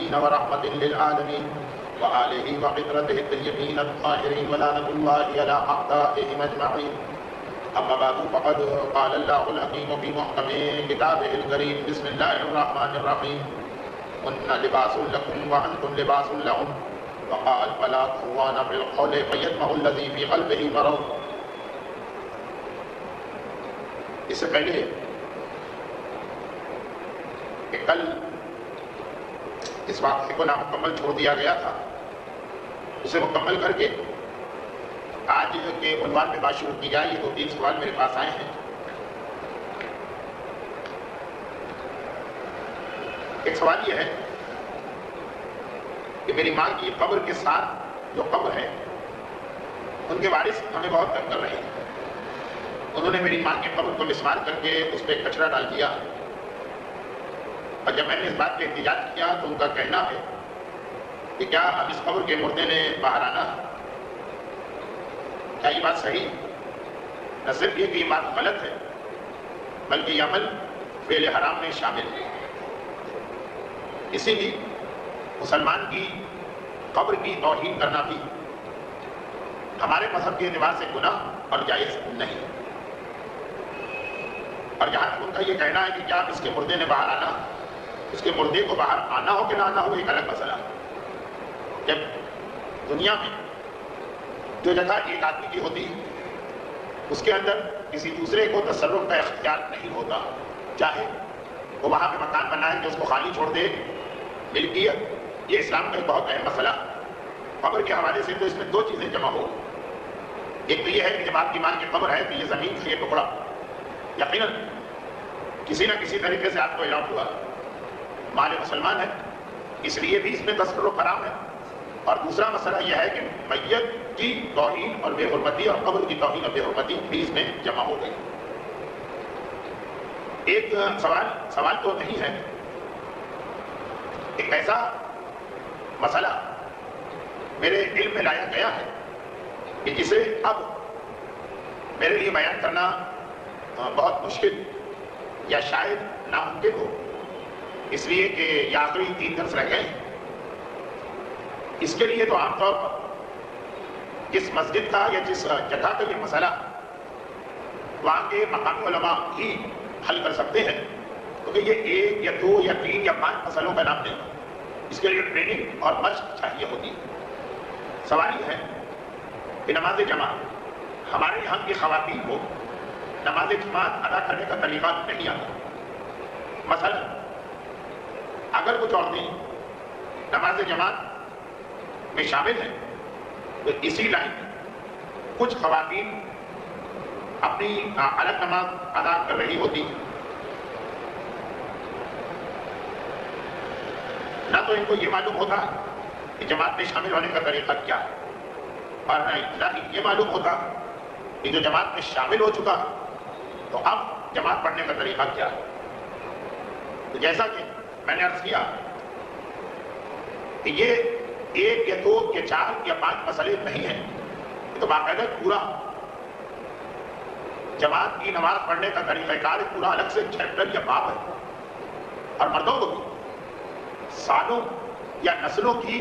للمحسنين ورحمة للعالمين وآله وقدرته الطيبين الطاهرين ولعنة الله على أعدائهم أجمعين. أما بعد فقد قال الله الحكيم في محكم كتابه الكريم بسم الله الرحمن الرحيم هن لباس لكم وأنتم لباس لهم وقال فلا تخضعن بالقول فيطمع الذي في قلبه مرض. اس سے پہلے کہ کل اس واقعے کو نامکمل چھوڑ دیا گیا تھا، اسے مکمل کر کے آج کے عنوان پہ بات شروع کی جائے. یہ 2-3 سوال میرے پاس آئے ہیں. ایک سوال یہ ہے کہ میری ماں کی قبر کے ساتھ جو قبر ہے ان کے وارث ہمیں بہت تنگ کر رہے ہیں. انہوں نے میری ماں کی قبر کو مسمار کر کے اس پہ کچرا ڈال دیا، اور جب میں نے اس بات پہ احتجاج کیا تو ان کا کہنا ہے کہ کیا اب اس قبر کے مردے نے باہر آنا؟ کیا یہ بات صحیح؟ نہ صرف یہ کہ یہ بات غلط ہے بلکہ یہ عمل فعل حرام میں شامل ہے. اسی لیے مسلمان کی قبر کی توہین کرنا بھی ہمارے مذہب کے اعتبار سے گناہ اور جائز نہیں. اور جہاں تک ان کا یہ کہنا ہے کہ کیا اس کے مردے نے باہر آنا، اس کے مردے کو باہر آنا ہو کہ نہ آنا ہو ایک الگ مسئلہ. جب دنیا میں جو جگہ ایک آدمی کی ہوتی ہے اس کے اندر کسی دوسرے کو تصرف کا اختیار نہیں ہوتا، چاہے وہ وہاں پہ مکان بنائے کہ اس کو خالی چھوڑ دے. ملکیت یہ اسلام کا ایک بہت اہم مسئلہ. قبر کے حوالے سے تو اس میں 2 چیزیں جمع ہو. ایک تو یہ ہے کہ جب آپ کی ماں کی قبر ہے تو یہ زمین کا یہ ٹکڑا یقیناً کسی نہ کسی طریقے سے آپ کو الاٹ ہوا، مال مسلمان ہے، اس لیے بھی اس میں تصرف حرام ہے. اور دوسرا مسئلہ یہ ہے کہ میت کی توہین اور بے حرمتی اور قبر کی توہین اور بے حرمتی بھی اس میں جمع ہو گئی. ایک سوال تو نہیں ہے، ایک ایسا مسئلہ میرے علم میں لایا گیا ہے کہ جسے اب میرے لیے بیان کرنا بہت مشکل یا شاید ناممکن ہو، اس لیے کہ یہ آخری 3 درس رہ گئے. اس کے لیے تو عام طور پر جس مسجد کا یا جس جگہ کا یہ مسئلہ وہاں کے مقامی علماء ہی حل کر سکتے ہیں، کیونکہ یہ 1 یا 2 یا 3 یا 5 مسئلوں کا نام نہیں. اس کے لیے ٹریننگ اور مشق چاہیے ہوتی ہے. سوال یہ ہے کہ نماز جماعت ہمارے یہاں کی خواتین کو نماز جماعت ادا کرنے کا طریقہ نہیں آتا. مثلا اگر کچھ عورتیں نماز جماعت میں شامل ہیں تو اسی لائن میں کچھ خواتین اپنی الگ نماز ادا کر رہی ہوتی ہیں. نہ تو ان کو یہ معلوم ہوتا کہ جماعت میں شامل ہونے کا طریقہ کیا ہے، اور نہ یہ معلوم ہوتا کہ جو جماعت میں شامل ہو چکا تو اب جماعت پڑھنے کا طریقہ کیا ہے. تو جیسا کہ میں نے عرض کیا کہ یہ 1 یا 2 یا 4 یا 5 مسئلے نہیں ہیں، یہ تو باقاعدہ پورا جماعت کی نماز پڑھنے کا طریقہ کار پورا الگ سے چیپٹر یا باب ہے. اور مردوں کو بھی سالوں یا نسلوں کی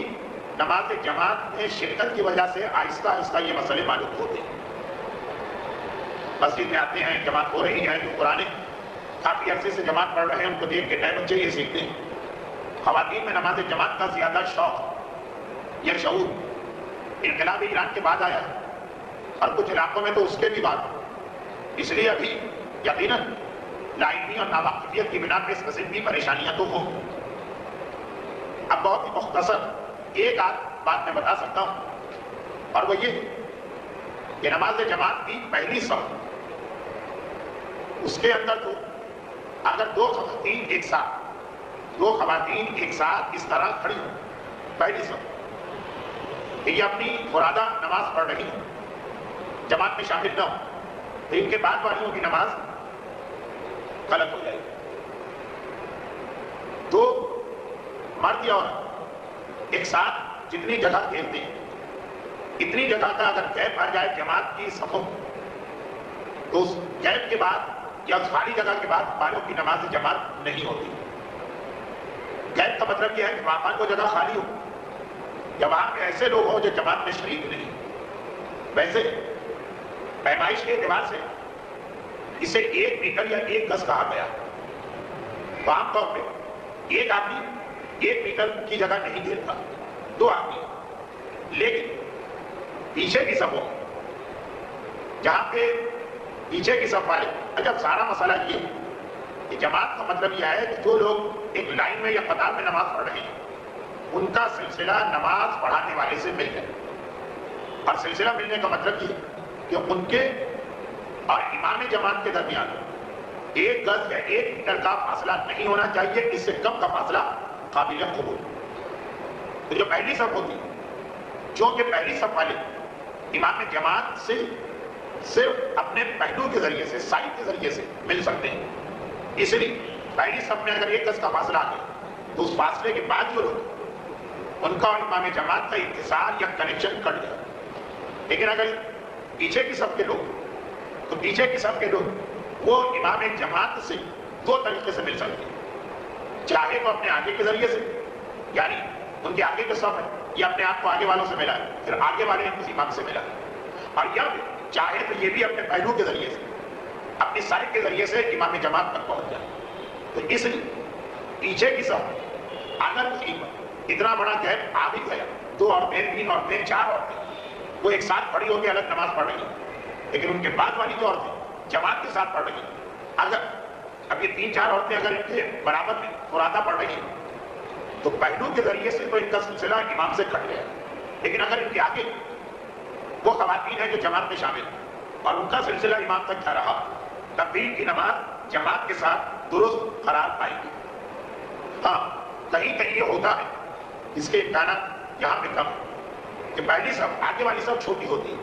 نماز جماعت میں شرکت کی وجہ سے آہستہ آہستہ یہ مسئلے معلوم ہوتے ہیں. مسجد میں آتے ہیں، جماعت ہو رہی ہے، جو پرانے کافی عرصے سے جماعت پڑھ رہے ہیں ان کو دیکھ کے نئے بچے یہ سیکھتے ہیں. خواتین میں نماز جماعت کا زیادہ شوق یا شعور انقلاب ایران کے بعد آیا اور کچھ علاقوں میں تو اس کے بھی بعد. اس لیے ابھی یقیناً لاعلمی اور ناواقفیت کی بنا پہ اس قسم کی پریشانیاں تو ہوں. اب بہت ہی مختصر ایک آدھ بات میں بتا سکتا ہوں، اور وہ یہ کہ نماز جماعت کی پہلی صف اس کے اندر تو اگر 2 خواتین ایک ساتھ اس طرح کھڑی ہوں پہلی صف کہ یہ اپنی مرادہ نماز پڑھ رہی ہوں، جماعت میں شامل نہ ہو، تو ان کے بعد والیوں کی نماز غلط ہو جائے گی. 2 مرد یا عورت ایک ساتھ جتنی جگہ گھیرتے ہیں اتنی جگہ کا اگر گیپ آ جائے جماعت کی صفوں تو اس گیپ کے بعد یا اس خالی جگہ کے بعد والوں کی نماز جماعت نہیں ہوتی. غیب کا مطلب یہ ہے کہ وہاں کو جگہ خالی ہو یا وہاں پہ ایسے لوگ ہوں جو جماعت میں شریک نہیں. ویسے پیمائش کے اعتبار سے اسے 1 میٹر یا 1 گز کہا گیا. تو عام طور پہ ایک آدمی 1 میٹر کی جگہ نہیں گھیرتا، 2 آدمی. لیکن پیچھے کی صفوں جہاں پہ پیچھے کی صف والے، جب سارا مسئلہ یہ ہے کہ جماعت کا مطلب یہ ہے کہ جو لوگ ایک لائن میں یا قطار میں نماز پڑھ رہے ہیں ان کا سلسلہ نماز پڑھانے والے سے مل جائے. اور سلسلہ ملنے کا مطلب یہ کہ ان کے اور امام جماعت کے درمیان 1 گز یا 1 میٹر کا فاصلہ نہیں ہونا چاہیے، اس سے کم کا فاصلہ قابل قبول. تو جو پہلی صف ہوتی ہے، چونکہ پہلی صف والے امام جماعت سے صرف اپنے پہلو کے ذریعے سے، سائڈ کے ذریعے سے مل سکتے ہیں. اس لیے پہلی صف میں اگر 1 گز کا فاصلہ آ گیا تو اس فاصلے کے بعد جو لوگ ان کا اور امام جماعت کا اتصال یا کنیکشن کٹ گیا. لیکن اگر پیچھے کی صف کے لوگ، تو پیچھے کی صف کے لوگ وہ امام جماعت سے 2 طریقے سے مل سکتے ہیں. چاہے تو اپنے آگے کے ذریعے سے، یعنی ان کے آگے کے صف ہے یا اپنے آپ کو آگے والوں سے ملا ہے، پھر آگے والے امام سے ملا ہے. اور یا پھر چاہے تو یہ بھی اپنے پہلو کے ذریعے سے، اپنی سائڈ کے ذریعے سے امام جماعت تک پہنچ جائے. تو اس لیے پیچھے کی صف اگر اتنا بڑا گیپ آ بھی گیا، 2 عورتیں، 3 عورتیں، 4 عورتیں وہ ایک ساتھ کھڑی ہو کے الگ نماز پڑھ رہی ہیں، لیکن ان کے بعد والی جو عورتیں جماعت کے ساتھ پڑھ رہی ہیں، اگر اب یہ 3-4 عورتیں اگر ان کے برابر میں فرادہ پڑھ رہی ہیں تو پہلو کے ذریعے سے تو ان کا سلسلہ امام سے کٹ گیا. لیکن اگر ان کے آگے وہ خواتین ہیں جو جماعت میں شامل ہیں اور ان کا سلسلہ امام تک جا رہا، تب بھی ان کی نماز جماعت کے ساتھ درست قرار پائے گی. ہاں کہیں کہیں یہ ہوتا ہے، اس کے امکانات یہاں پہ کم کہ پہلی صف آگے والی صف چھوٹی ہوتی ہے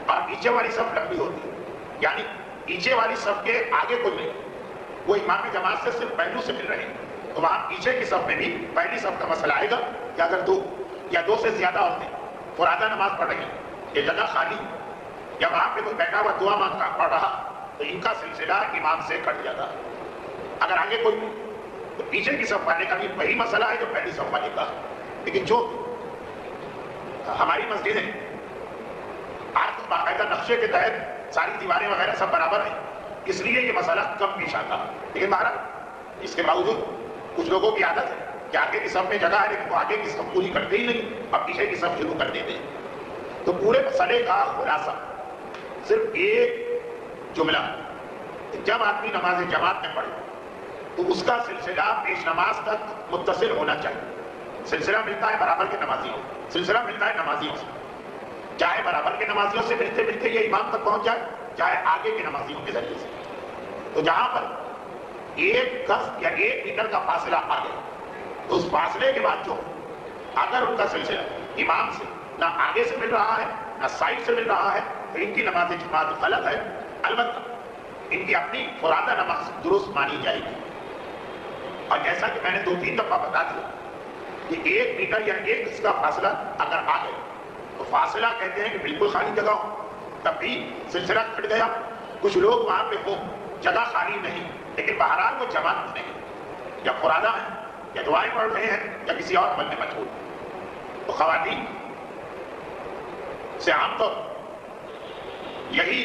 اور پیچھے والی صف لمبی ہوتی ہے. یعنی پیچھے والی صف کے آگے کوئی نہیں، وہ امام جماعت سے صرف پہلو سے مل رہے ہیں. تو وہاں پیچھے کی صف میں بھی پہلی صف کا مسئلہ آئے گا کہ اگر 2 یا 2 سے زیادہ عورتیں فرادہ نماز پڑھ رہی ہیں، یہ جگہ خالی یا وہاں پہ کوئی بیٹھا ہوا دعا مانگتا پڑھ رہا، تو ان کا سلسلہ امام سے کٹ جاتا. اگر آگے کوئی تو پیچھے کی صف والے کا بھی وہی مسئلہ ہے جو پہلی صف والے کا. لیکن جو ہماری مسجدیں آج باقاعدہ نقشے کے تحت ساری دیواریں وغیرہ سب برابر ہیں، اس لیے یہ مسئلہ کم پیش آتا. لیکن بہرحال اس کے باوجود کچھ لوگوں کی عادت ہے کہ آگے کی صف میں جگہ ہے لیکن وہ آگے کی صف پوری کرتے ہی نہیں اور پیچھے کی صف شروع کر دیتے ہیں. تو پورے مسئلے کا خلاصہ صرف ایک جملہ، جب آدمی نماز جماعت میں پڑھے تو اس کا سلسلہ پیش نماز تک متصل ہونا چاہیے. سلسلہ ملتا ہے برابر کے نمازیوں، سلسلہ ملتا ہے نمازیوں سے، چاہے برابر کے نمازیوں سے ملتے ملتے یہ امام تک پہنچ جائے، چاہے آگے کے نمازیوں کے ذریعے سے. تو جہاں پر 1 گز یا 1 میٹر کا فاصلہ آ گیا تو اس فاصلے کے بعد جو اگر ان کا سلسلہ امام سے نہ آگے سے مل رہا ہے نہ سائڈ سے مل رہا ہے تو ان کی نماز جماعت غلط ہے. البتہ ان کی اپنی فرادہ نماز درست مانی جائے گی. اور جیسا کہ میں نے 2-3 دفعہ بتا دیا کہ 1 میٹر یا 1 گز کا فاصلہ اگر آ گیا تو فاصلہ کہتے ہیں کہ بالکل خالی جگہ ہو، تب بھی سلسلہ کٹ گیا. کچھ لوگ وہاں پہ ہو، جگہ خالی نہیں، لیکن بہرحال وہ جماعت میں نہیں، یا فرادہ ہیں یا دعائیں پڑھ رہے ہیں یا کسی اور عمل میں مشغول. تو خواتین سے عام طور یہی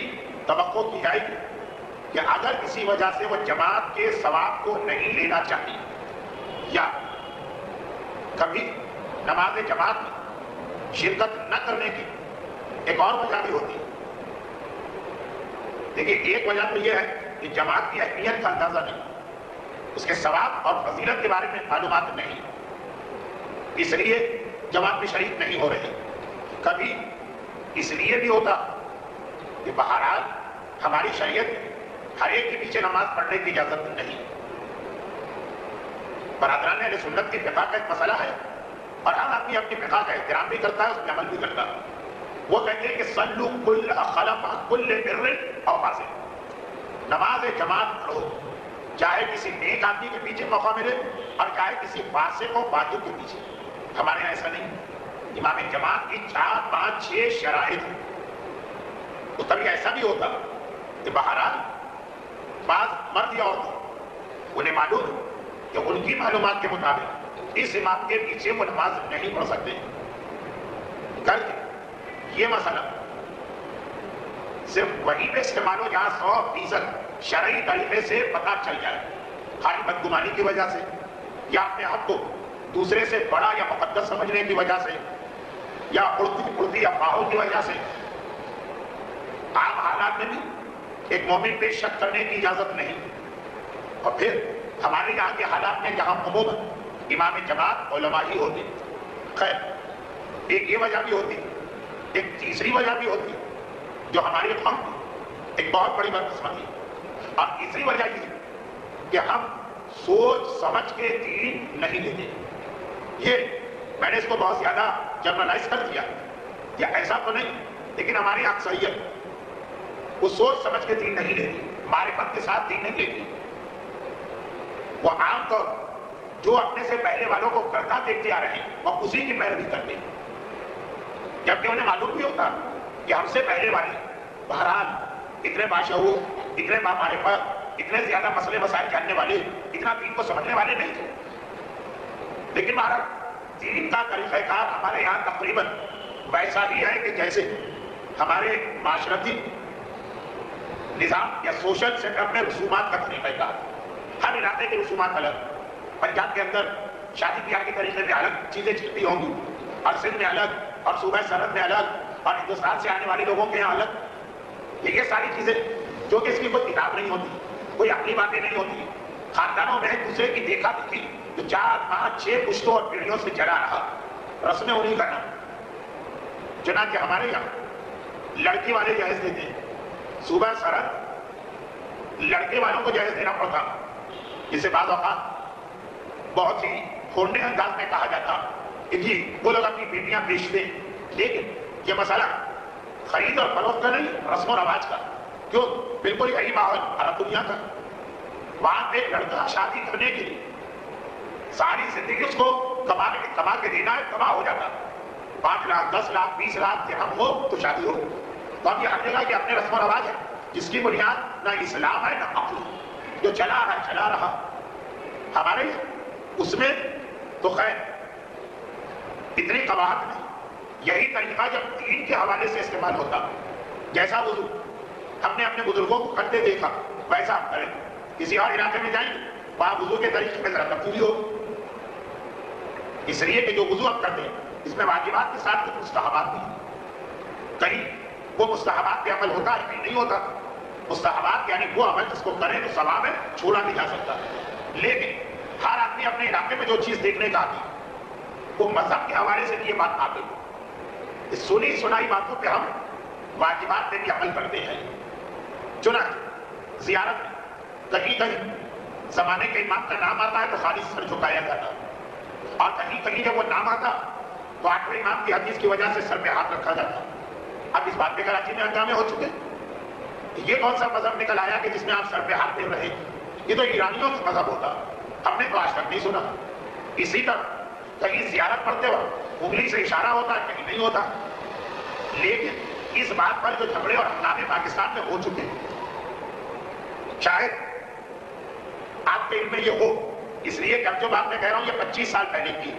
توقع کی جائے گی کہ اگر کسی وجہ سے وہ جماعت کے ثواب کو نہیں لینا چاہتی یا کبھی نماز جماعت میں شرکت نہ کرنے کی ایک اور وجہ بھی ہوتی ہے. دیکھیے ایک وجہ تو یہ ہے کہ جماعت کی اہمیت کا اندازہ نہیں، اس کے ثواب اور فضیلت کے بارے میں معلومات نہیں، اس لیے جماعت میں شریک نہیں ہو رہے. کبھی اس لیے بھی ہوتا کہ بہرحال ہماری شریعت ہر ایک کے پیچھے نماز پڑھنے کی اجازت نہیں. برادران اہل سنت کی فقہ کا ایک مسئلہ ہے اور ہر آدمی اپنی فقہ کا احترام بھی کرتا ہے، اس پہ عمل بھی کرتا ہے. وہ کہتے ہیں کہ صلو کل خلف کل بر او فاسق، نماز جماعت پڑھو چاہے کسی نیک آدمی کے پیچھے موقع ملے اور چاہے کسی فاسق و فاجر کے پیچھے. ہمارے یہاں ایسا نہیں. امام جماعت کی 4, 5, 6 شرائط ہیں. تو کبھی ایسا بھی ہوتا کہ بہرحال بعض مرد یا عورت انہیں معلوم ہے کہ ان کی معلومات کے مطابق اس امام کے پیچھے وہ نماز نہیں پڑھ سکتے. کر یہ مسئلہ صرف وہیں پہ استعمال ہو جہاں 100% شرعی طریقے سے پتہ چل جائے. خالی بدگمانی کی وجہ سے یا اپنے آپ کو دوسرے سے بڑا یا مقدس سمجھنے کی وجہ سے یا اڑتی افواہوں کی وجہ سے. عام حالات میں بھی ایک مومن پہ شک کرنے کی اجازت نہیں. اور پھر ہمارے یہاں کے حالات میں جہاں عموماً امام جماعت علماء ہی ہوتے. خیر ایک یہ وجہ بھی ہوتی, ایک تیسری وجہ بھی ہوتی جو ہماری قوم کی ایک بہت بڑی بدقسمتی. اور تیسری وجہ یہ کہ ہم سوچ سمجھ کے دین نہیں لیتے. یہ میں نے اس کو بہت زیادہ جنرلائز کر دیا یا ایسا تو نہیں, لیکن ہماری اکثریت وہ سوچ سمجھ کے دین نہیں لیتی, معرفت کے ساتھ دین نہیں لیتی. وہ عام طور جو اپنے سے پہلے والوں کو کرتا دیکھتے آ رہے ہیں وہ اسی کی پیروی کرتے ہیں, جبکہ انہیں معلوم بھی ہوتا کہ ہم سے پہلے والے بہرحال اتنے باشعور, اتنے بامعرفت, اتنے زیادہ مسئلے مسائل جاننے والے, اتنا دین کو سمجھنے والے نہیں تھے. لیکن ہمارا دین کا طریقہ کار ہمارے یہاں تقریباً ویسا ہی ہے کہ جیسے ہمارے معاشرتی نظام یا سوشل سیٹ اپ میں رسومات کا طریقہ کار. ہر علاقے کے رسومات الگ. پنجاب کے اندر شادی بیاہ کے طریقے میں الگ چیزیں چلتی ہوں گی, اور سندھ میں الگ, اور صوبہ سرحد میں الگ, اور ہندوستان سے آنے والے لوگوں کے یہاں الگ. یہ ساری چیزیں جو کہ اس کی کوئی کتاب نہیں ہوتی, کوئی عقلی باتیں نہیں ہوتی. خاندانوں میں ایک دوسرے کی دیکھا دیکھی جو 4 5 6 پشتوں اور پیڑھیوں سے چلا رہا, رسمیں انہیں کرنا. چنانچہ ہمارے یہاں لڑکی والے جہیز دیتے ہیں, صوبہ سرحد لڑکے والوں کو جہیز دینا پڑتا, جسے بعض اوقات بہت ہی کھوڑنے انداز میں کہا جاتا کہ جی وہ لوگ اپنی بیٹیاں بیچ دیں. لیکن یہ مسئلہ خرید اور فروخت کا نہیں, رسم و رواج کا. کیوں؟ بالکل یہی ماحول عرب دنیا کا. وہاں پہ لڑکا شادی کرنے کے لیے ساری زندگی اس کو کما کے دینا ہے, کما ہو جاتا. 5 لاکھ 10 لاکھ 20 لاکھ درہم ہو تو شادی ہو. تو اب یہ ہر جگہ کے اپنے رسم و رواج ہے جس کی بنیاد نہ اسلام ہے نہ عقل, جو چلا رہا. ہمارے اس میں تو خیر اتنی قواعد نہیں. یہی طریقہ جب دین کے حوالے سے استعمال ہوتا, جیسا وضو ہم نے اپنے بزرگوں کو کرتے دیکھا ویسا ہم کریں. کسی اور علاقے میں جائیں وہاں وضو کے طریقے میں ذرا تبدیلی ہو, اس لیے کہ جو وضو ہم کرتے ہیں اس میں واجبات کے ساتھ کچھ مستحبات بھی ہیں. کہیں وہ مستحبات پہ عمل ہوتا ہے, کہیں نہیں ہوتا. مستحبات یعنی وہ عمل جس کو کریں تو ثواب ہے, چھوڑا نہیں جا سکتا. لیکن ہر آدمی اپنے علاقے میں جو چیز دیکھنے کا آتی وہ مذہب کے حوالے سے یہ بات آتی. اس سنی سنائی باتوں پہ ہم واجبات پہ بھی عمل کرتے ہیں. چنانچہ زیارت میں کہیں زمانے کے امام کا نام آتا ہے تو خالی سر جھکایا جاتا, اور کہیں جب وہ نام آتا تو 8ویں امام کی حدیث کی وجہ سے سر پہ ہاتھ رکھا جاتا. اب اس بات پہ کراچی میں ہنگامے ہو چکے. یہ کون سا مذہب نکل آیا کہ جس میں آپ سر پہ ہاتھ دے رہے؟ یہ تو ایرانیوں کا مذہب ہوتا, ہم نے تو آج تک نہیں سنا. اسی طرح کہیں زیارت پڑھتے وقت انگلی سے اشارہ ہوتا ہے, کہیں نہیں ہوتا. لیکن اس بات پر جو جھگڑے اور ہنگامے پاکستان میں ہو چکے ہیں, شاید آپ کے علم میں یہ ہو, اس لیے کہ اب جو بات میں کہہ رہا ہوں یہ 25 سال پہلے کی.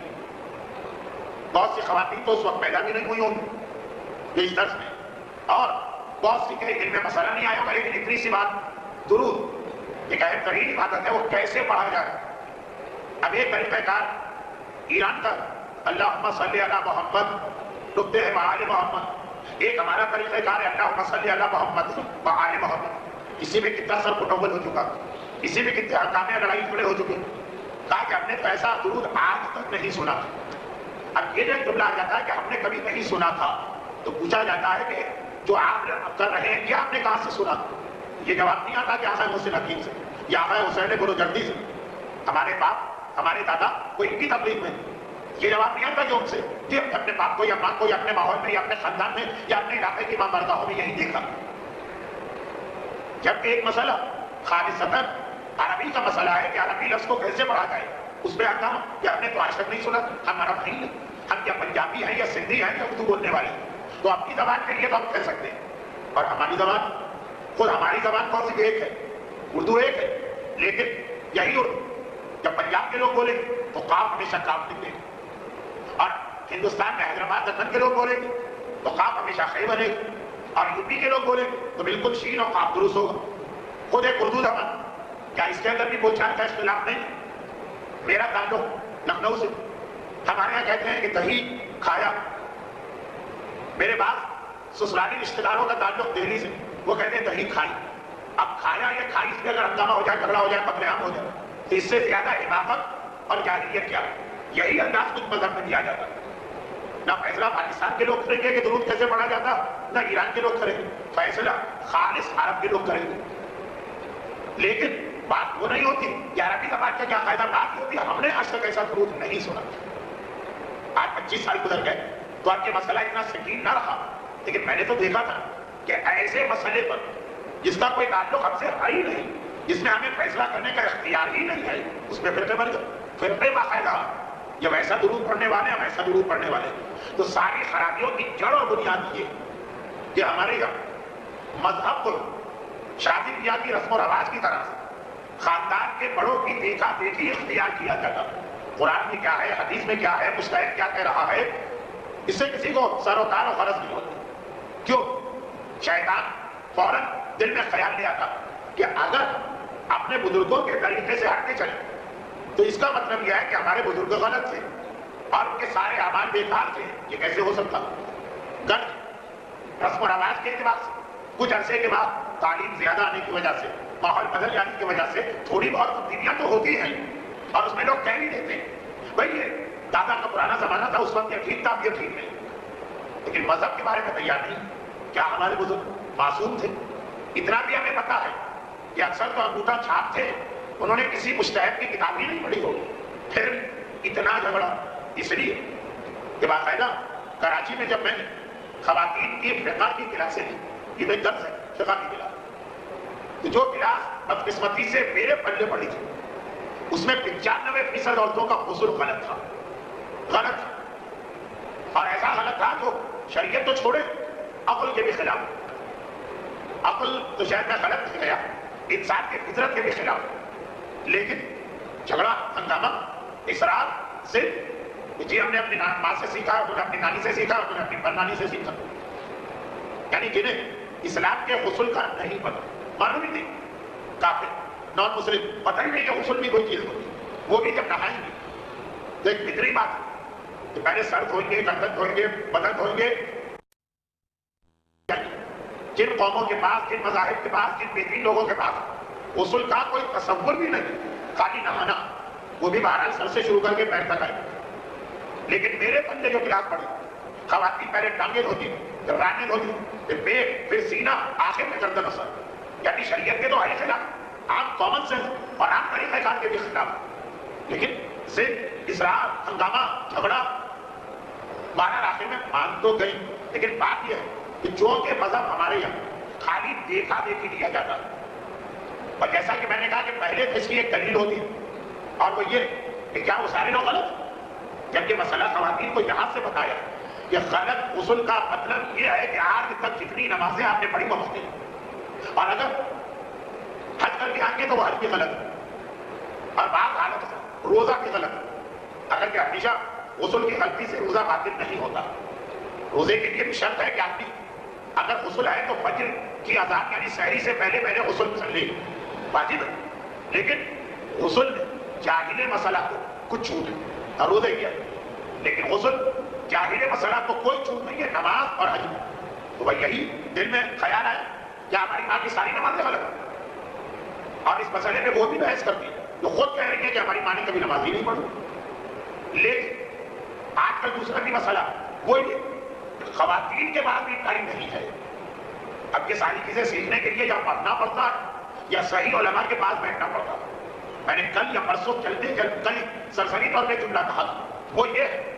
بہت سی خواتین تو اس وقت پیدا بھی نہیں ہوئی ہوں گی اس درس میں, اور بہت سی کے علم میں مسئلہ نہیں آیا ہوگا. لیکن اتنی سی بات, درود ایک اہم ترین عبادت ہے, وہ کیسے پڑھا جائے. اب ایک طریقہ کار ایران کا اللہم صلی علی محمد لکھتے ہیں وآل محمد. ایک ہمارا طریقہ کار ہے اللہم صلی علی محمد وآل محمد. اسی میں کتنا سر پٹوبل ہو چکا, اسی میں کتنے حکامیں لڑائی جھگڑے ہو چکے. کہا کہ ہم نے تو ایسا درود آج تک نہیں سنا. اب یہ جو جملہ آ جاتا ہے کہ ہم نے کبھی نہیں سنا تھا, تو پوچھا جاتا ہے کہ جو آپ کر رہے ہیں یہ آپ نے کہاں سے سنا؟ یہ جواب نہیں آتا کہ آقا محسن حکیم سے یا آقا حسین بروجردی سے, ہمارے باپ ہمارے دادا کوئی ان کی تبلیغ میں. یہ جواب نہیں آتا کہ ان سے کہ اپنے باپ کو یا ماں کو یا اپنے ماحول میں یا اپنے خاندان میں یا اپنے علاقے کی ماں برداہوں میں یہی دیکھا. جب ایک مسئلہ خالصتاً عربی کا مسئلہ ہے کہ عربی لفظ کو کیسے پڑھا جائے, اس پہ آتا ہوں کہ ہم نے تو آج تک نہیں سنا. ہم عرب نہیں ہیں, ہم کیا پنجابی ہیں یا سندھی ہیں یا اردو بولنے والے ہیں, تو اپنی زبان کے لیے تو ہم کہہ سکتے ہیں. اور ہماری زبان خود ہماری زبان کون سی ایک ہے, اردو ایک ہے, لیکن یہی اردو جب پنجاب کے لوگ بولیں گے تو قاف ہمیشہ کاف نکلے گی، اور ہندوستان میں حیدرآباد دکن کے لوگ بولیں گے تو قاف ہمیشہ خے بنے گی، اور یوپی کے لوگ بولیں گے تو بالکل شین اور قاف درست ہوگا۔ خود ایک اردو زبان، کیا اس کے اندر بھی بول چال کا اختلاف نہیں؟ میرا تعلق لکھنؤ سے، ہمارے یہاں کہتے ہیں کہ دہی کھایا، میرے بعد سسرالی رشتہ داروں کا تعلق دہلی سے، وہ کہتے ہیں دہی کھائی۔ اب کھایا یا کھائی اس میں اگر ہنگامہ ہو جائے، جھگڑا ہو جائے، قتل عام ہو جائے تو اس سے زیادہ حماقت اور جاہلیت کیا ہے؟ یہی انداز کچھ مذہب میں دیا جاتا ہے۔ نہ فیصلہ پاکستان کے لوگ کریں گے کہ درود کیسے پڑھا جاتا، نہ ایران کے لوگ کریں گے، فیصلہ خالص عرب کے لوگ کریں گے۔ لیکن بات وہ نہیں ہوتی کہ عربی زبان کا کیا قاعدہ، بات ہوتی ہے ہم نے آج تک ایسا درود نہیں سنا۔ آج 25 سال گزر گئے تو آپ کے مسئلہ اتنا سنگین نہ رہا، لیکن میں نے تو دیکھا تھا کہ ایسے مسئلے پر جس کا کوئی تعلق ہم سے ہے ہی نہیں، جس میں ہمیں فیصلہ کرنے کا اختیار ہی نہیں ہے، اس میں فرقے بن گئے، فرقے باقاعدہ جب ایسا درود پڑھنے والے ہم ایسا درود پڑھنے والے، تو ساری خرابیوں کی جڑ اور بنیاد یہ کہ ہمارے یہاں مذہب کو شادی بیاہ کی رسم و رواج کی طرح سے خاندان کے بڑوں کی دیکھا دیکھی اختیار کیا جاتا۔ قرآن میں کیا ہے، حدیث میں کیا ہے، مجتہد کیا کہہ رہا ہے، اس سے کسی کو سر و تار و غرض نہیں ہوتی۔ کیوں؟ شیطان فوراً دل میں خیال لے آتا کہ اگر اپنے بزرگوں کے طریقے سے ہٹ کے چلے تو اس کا مطلب یہ ہے کہ ہمارے بزرگ غلط تھے اور ان کے سارے اعمال بیکار تھے۔ یہ کیسے ہو سکتا؟ رسم و رواج کے اعتبار سے کچھ عرصے کے بعد تعلیم زیادہ آنے کی وجہ سے، ماحول بدل جانے کی وجہ سے تھوڑی بہت تبدیلیاں تو ہوتی ہیں، اور اس میں لوگ کہہ بھی دیتے ہیں بھائی یہ دادا کا پرانا زمانہ تھا، اس وقت یہ ٹھیک تھا، اب یہ ٹھیک نہیں۔ لیکن مذہب کے بارے میں تیار نہیں۔ کیا ہمارے بزرگ معصوم تھے؟ اتنا بھی ہمیں پتا ہے کہ اکثر تو انگوٹھا چھاپ تھے، انہوں نے کسی مجتہد کی کتاب ہی نہیں پڑھی ہوگی، پھر اتنا جھگڑا اس لیے کہ باقاعدہ کراچی میں جب میں نے خواتین کی فقہ کی کلاسیں لی، یہ ایک درس ہے فقہ کی کلاس، تو جو کلاس بدقسمتی سے میرے پلے پڑی تھی اس میں 95% عورتوں کا غسل غلط تھا، غلط، اور ایسا غلط تھا جو شریعت تو چھوڑے عقل کے بھی خلاف، عقل تو شاید میں غلط نہیں گیا، انسان کے فطرت کے بھی خلاف، لیکن جھگڑا ہنگامہ اصرار سے جی ہم نے اپنی ماں سے سیکھا، انہوں نے اپنی نانی سے سیکھا، انہوں نے اپنی پرنانی سے سیکھا، یعنی جنہیں اسلام کے غسل کا نہیں پتا، معلوم ہی نہیں، کافر نان مسلم پتہ ہی نہیں کہ غسل بھی کوئی چیز ہوتی، وہ بھی جب نہائیں گے تو ایک فطری بات ہے کہ پہلے سر دھوئیں گے، گردن دھوئیں گے، بدن دھوئیں گے۔ جن قوموں کے پاس، جن مذاہب کے پاس، جن بہترین لوگوں کے پاس غسل کا کوئی تصور بھی نہیں، خالی نہانا، وہ بھی بہرحال سر سے شروع کر کے پیر تک آئے، لیکن میرے بندے جو کلاس پڑھے خواتین پہلے ٹانگیں دھوتی، پھر رانیں دھوتی، پھر پیٹ، پھر سینہ، آخر میں گردن و سر، یعنی شریعت کے تو ہے خلاف، عام کامن سینس اور عام طریقہ کار کے بھی خلاف، لیکن صرف اسرار، ہنگامہ، جھگڑا، بہرحال آخر میں مان تو گئی، لیکن بات یہ ہے کہ چونکہ مذہب ہمارے یہاں خالی دیکھا دیکھی دیا جاتا ہے، اور جیسا کہ میں نے کہا کہ پہلے اس کی ایک دلیل ہوتی ہے اور وہ یہ کہ کیا وہ سارے لوگ غلط، جبکہ مسئلہ خواتین کو یہاں سے بتایا کہ غلط غسل کا مطلب یہ ہے کہ آج تک جتنی نمازیں آپ نے پڑھی وہ ہوتی ہیں، اور اگر حج کر کے آئیں گے تو وہ حج بھی غلط ہے، اور بعض حالت روزہ بھی غلط ہے، اگر کہ ہمیشہ غسل کی غلطی سے روزہ باطل نہیں ہوتا، روزے کے لیے بھی شرط ہے کہ آدمی اگر غسل ہے تو فجر کی اذان یعنی سحری سے پہلے پہلے غسل کر لے، واجب ہے، لیکن غسل جاہل مسئلہ کو کچھ چھوٹ ہے، روزے کیا، لیکن غسل جاہل مسئلہ کو کوئی چھوٹ نہیں ہے، نماز اور حج میں۔ تو وہ یہی دل میں خیال ہے کیا ہماری ماں کی ساری نمازیں غلط ہیں، اور اس مسئلے میں وہ بھی بحث کرتی ہے جو خود کہہ رہی ہے کہ ہماری ماں نے کبھی نماز ہی نہیں پڑھی، لیکن آج کل دوسرا بھی مسئلہ وہی خواتین کے بعد بھی ٹائم نہیں ہے، اب یہ ساری چیزیں سیکھنے کے لیے یا پڑھنا پڑتا ہے یا صحیح علماء کے پاس بیٹھنا پڑتا ہے۔ میں نے کل یا پرسوں چلتے کل سرسری طور پہ جملہ کہا تھا، وہ یہ ہے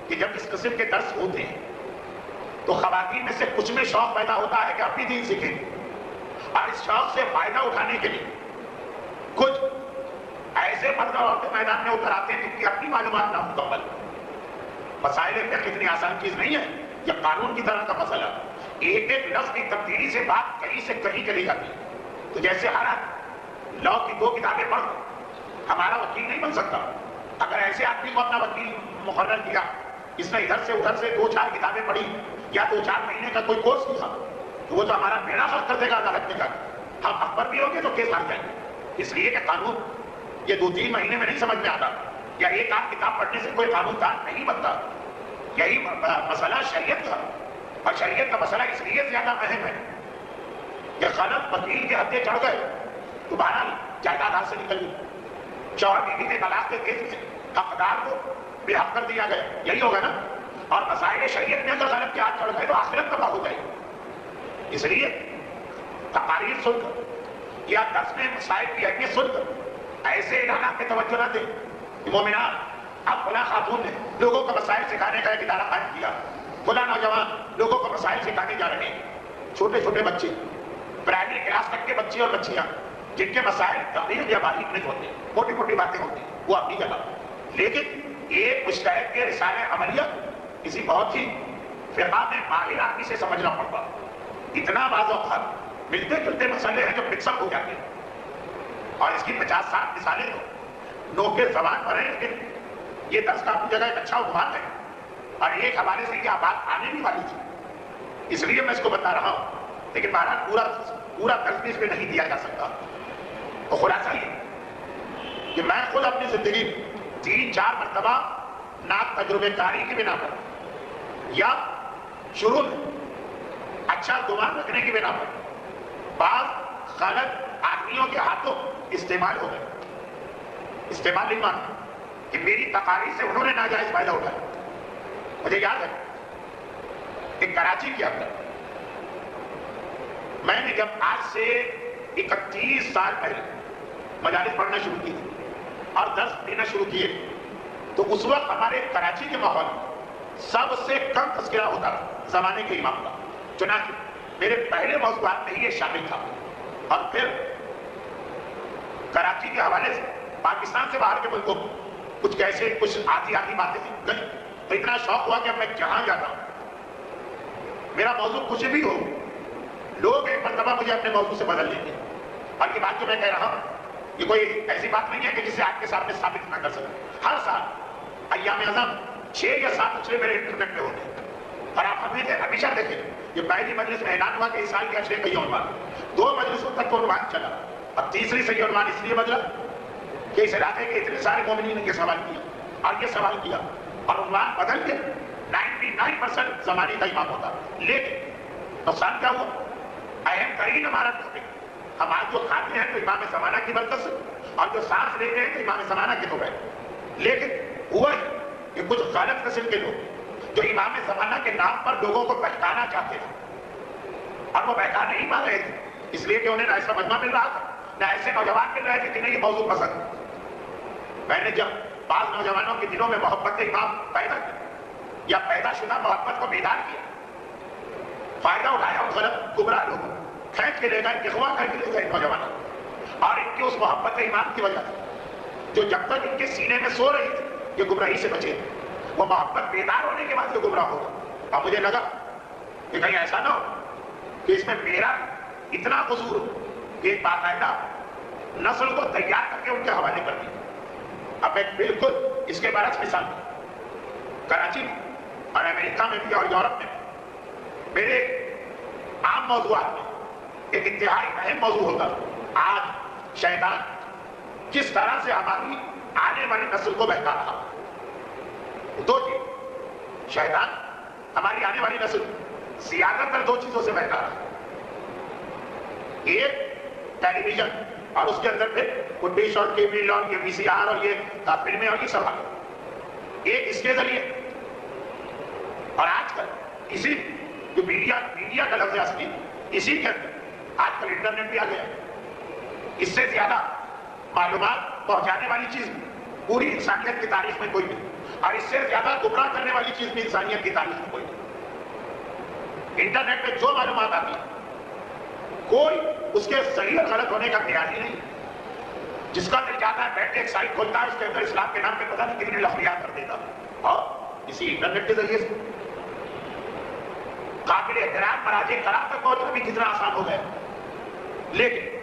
کہ جب اس قسم کے درس ہوتے ہیں تو خواتین میں سے کچھ میں شوق پیدا ہوتا ہے کہ اپنی دین سیکھیں، اور اس شوق سے فائدہ اٹھانے کے لیے کچھ ایسے مرد اور عورتیں میدان میں اتر آتے ہیں جن کی اپنی معلومات نامکمل، مسائل فقہ اتنی آسان چیز نہیں ہے، یہ قانون کی طرح کا مسئلہ، ایک ایک لفظ کی تبدیلی سے بات کہیں سے کہیں چلی جاتی ہے، تو جیسے ہر لا کی 2 کتابیں پڑھ ہمارا وکیل نہیں بن سکتا. اگر ایسے آدمی کو اپنا وکیل مقرر کیا، اس نے ادھر سے ادھر سے 2-4 کتابیں پڑھی یا 2-4 مہینے کا کوئی کورس کیا، تو وہ تو ہمارا بیڑا غرق کر دے گا عدالت میں جا کے. ہم حق پر بھی ہوں گے تو کیس ہار جائیں گے. اس لیے کہ قانون یہ 2-3 مہینے میں نہیں سمجھ میں آتا، یا ایک آدھ کتاب پڑھنے سے کوئی قانون دان نہیں بنتا. یہی مسئلہ شریعت کا، اور شریعت کا مسئلہ اس لیے زیادہ اہم ہے کہ غلط وکیل کے ہتھے چڑھ گئے تو بہرحال جائیداد ہاتھ سے نکل گئی. شوہر بیوی کے طلاق کے کیس میں حقدار کو بے حق کر دیا گیا، یہی ہوگا نا. اور مسائل شریعت میں اگر غلط کے ہاتھ چڑھ گئے تو آخرت تباہ ہو جائے گی. اس لیے تقاریر سن کر یا درس میں مسائل کی اہمیت سن کر ایسے اعلانات پہ توجہ نہ دیں کہ مومنات اب فلاں خاتون نے لوگوں کو مسائل سکھانے کا ایک ادارہ قائم کیا، فلاں نوجوان لوگوں کو مسائل سکھانے جا رہے ہیں. چھوٹے چھوٹے بچے، پرائمری کلاس تک کے بچے اور بچیاں جن کے مسائل دقیق یا باریک نہیں ہوتے، موٹی موٹی باتیں ہوتی ہیں، وہ اپنی جگہ. لیکن ایک مجتہد کے رسالہ عملیہ کسی بہت ہی فقہ میں ماہر آدمی سے سمجھنا پڑتا. اتنا بعض اوقات ملتے جلتے مسئلے ہیں جو مکس اپ ہو جاتے ہیں، اور اس کی 50-60 مثالیں تو نوکے زبان پر ہیں. لیکن یہ درس کا اپنی جگہ ایک اچھا عنوان ہے، اور ایک حوالے سے کیا بات آنے بھی والی تھی، اس لیے میں اس کو بتا رہا ہوں. لیکن بہرحال پورا درس بھی اس میں نہیں دیا جا سکتا. تو خلاصہ یہ کہ میں خود اپنی زندگی 3-4 مرتبہ ناک تجربے کاری کی بنا پر یا شروع میں اچھا گمان رکھنے کی بنا پر بعض غلط آدمیوں کے ہاتھوں استعمال ہو گئے. استعمال نہیں مانتا کہ میری تقاریر سے انہوں نے ناجائز فائدہ اٹھایا. مجھے یاد ہے ایک کراچی کی اندر میں نے جب آج سے 31 سال پہلے مجالس پڑھنا شروع کی اور درس دینا شروع کیے، تو اس وقت ہمارے کراچی کے ماحول میں سب سے کم تذکرہ ہوتا تھا زمانے کے امام کا. چنانچہ میرے پہلے موضوعات میں یہ شامل تھا. اور پھر کراچی کے حوالے سے پاکستان سے باہر کے ملکوں میں کچھ آدھی باتیں گئی تو اتنا شوق ہوا کہ اب میں جہاں جاتا ہوں میرا موضوع کچھ بھی ہو، لوگ ایک مرتبہ مجھے اپنے موضوع سے بدل لیتے. اور یہ بات جو میں کہہ رہا ہوں یہ کوئی ایسی بات نہیں ہے کہ جسے آپ کے سامنے ثابت نہ کر سکے. ہر سال ایام اعظم 6 یا 7 اچھے میرے انٹرنیٹ پہ ہوتے ہیں. اور آپ ہمیشہ دیکھیں یہ پہلی مجلس میں اعلان ہوا کہ اس سال کے اچھے کا یہ عنوان، 2 مجلسوں تک وہ عنوان چلا. اب تیسری سے یہ عنوان اس لیے بدلا کہ اس علاقے کے اتنے سارے مومنین نے یہ سوال کیا اور یہ سوال کیا، اور عنوان بدل کے 99% زمانے کا امام ہوتا. لیکن نقصان کیا ہوا؟ اہم ترین ہمارا ٹاپک ہم آج جو کھاتے ہیں تو امام زمانہ کی برکت سے، اور جو سانس لیتے ہیں تو امام زمانہ کے تو گئے. لیکن ہوا کہ کچھ غلط قسم کے لوگ جو امام زمانہ کے نام پر لوگوں کو بہکانا چاہتے تھے، اور وہ بہکا نہیں پا رہے تھے اس لیے کہ انہیں نہ ایسا مجمع مل رہا تھا نہ ایسے نوجوان مل رہے تھے جنہیں یہ موضوع پسند. میں نے جب بعض نوجوانوں کے دلوں میں محبت امام پیدا کی یا پیدا شدہ محبت کو بیدار کیا، فائدہ اٹھایا اس غلط گمراہ لوگوں، کھینچ کے لے گئے، اغوا کر کے لے گئے نوجوانوں، اور ان کی اس محبت امام کی وجہ سے جو جب تک ان کے سینے میں سو رہی تھی یہ گمراہی سے بچے، وہ محبت بیدار ہونے کے بعد جو گمراہ ہوگا. اب مجھے لگا کہ کہیں ایسا نہ ہو کہ اس میں میرا اتنا قصور ہو کہ ایک باقاعدہ نسل کو تیار کر کے ان کے حوالے کر دیا. اب ایک بالکل اس کے برعکس مثال کراچی میں اور امریکہ میں بھی اور یورپ میں میرے عام موضوعات میں ایک انتہائی اہم موضوع ہوتا ہے آج شیطان کس طرح سے ہماری آنے والی نسل کو بہکا رہا. 2 چیز، شیطان ہماری آنے والی نسل زیادہ تر 2 چیزوں سے بہکا رہا. ایک ٹیلی ویژن اور اس کے اندر پھر وہ ڈش اور کیبل اور یہ VCR اور یہ فلمیں اور یہ سب آ گئے. ایک اس کے ذریعے، اور آج کل اسی جو میڈیا کا لفظ اصلی اسی کے اندر آج کل انٹرنیٹ بھی آ گیا. اس سے زیادہ معلومات پہنچانے والی چیز پوری انسانیت کی تاریخ میں کوئی نہیں، اور اس سے زیادہ گمراہ کرنے والی چیز بھی انسانیت کی تاریخ میں کوئی نہیں. انٹرنیٹ پہ جو معلومات آتی ہے کوئی اس کے صحیح اور غلط ہونے کا خیال ہی نہیں. جس کا دل چاہتا ہے بیٹھ کے ایک سائٹ کھولتا ہے، اس کے اندر اسلام کے نام پہ پتہ نہیں کتنے لفظیات کر دیتا، اور اسی انٹرنیٹ کے ذریعے سے قابل احترام مراجع قرار تک پہنچنا بھی کتنا آسان ہو گیا. لیکن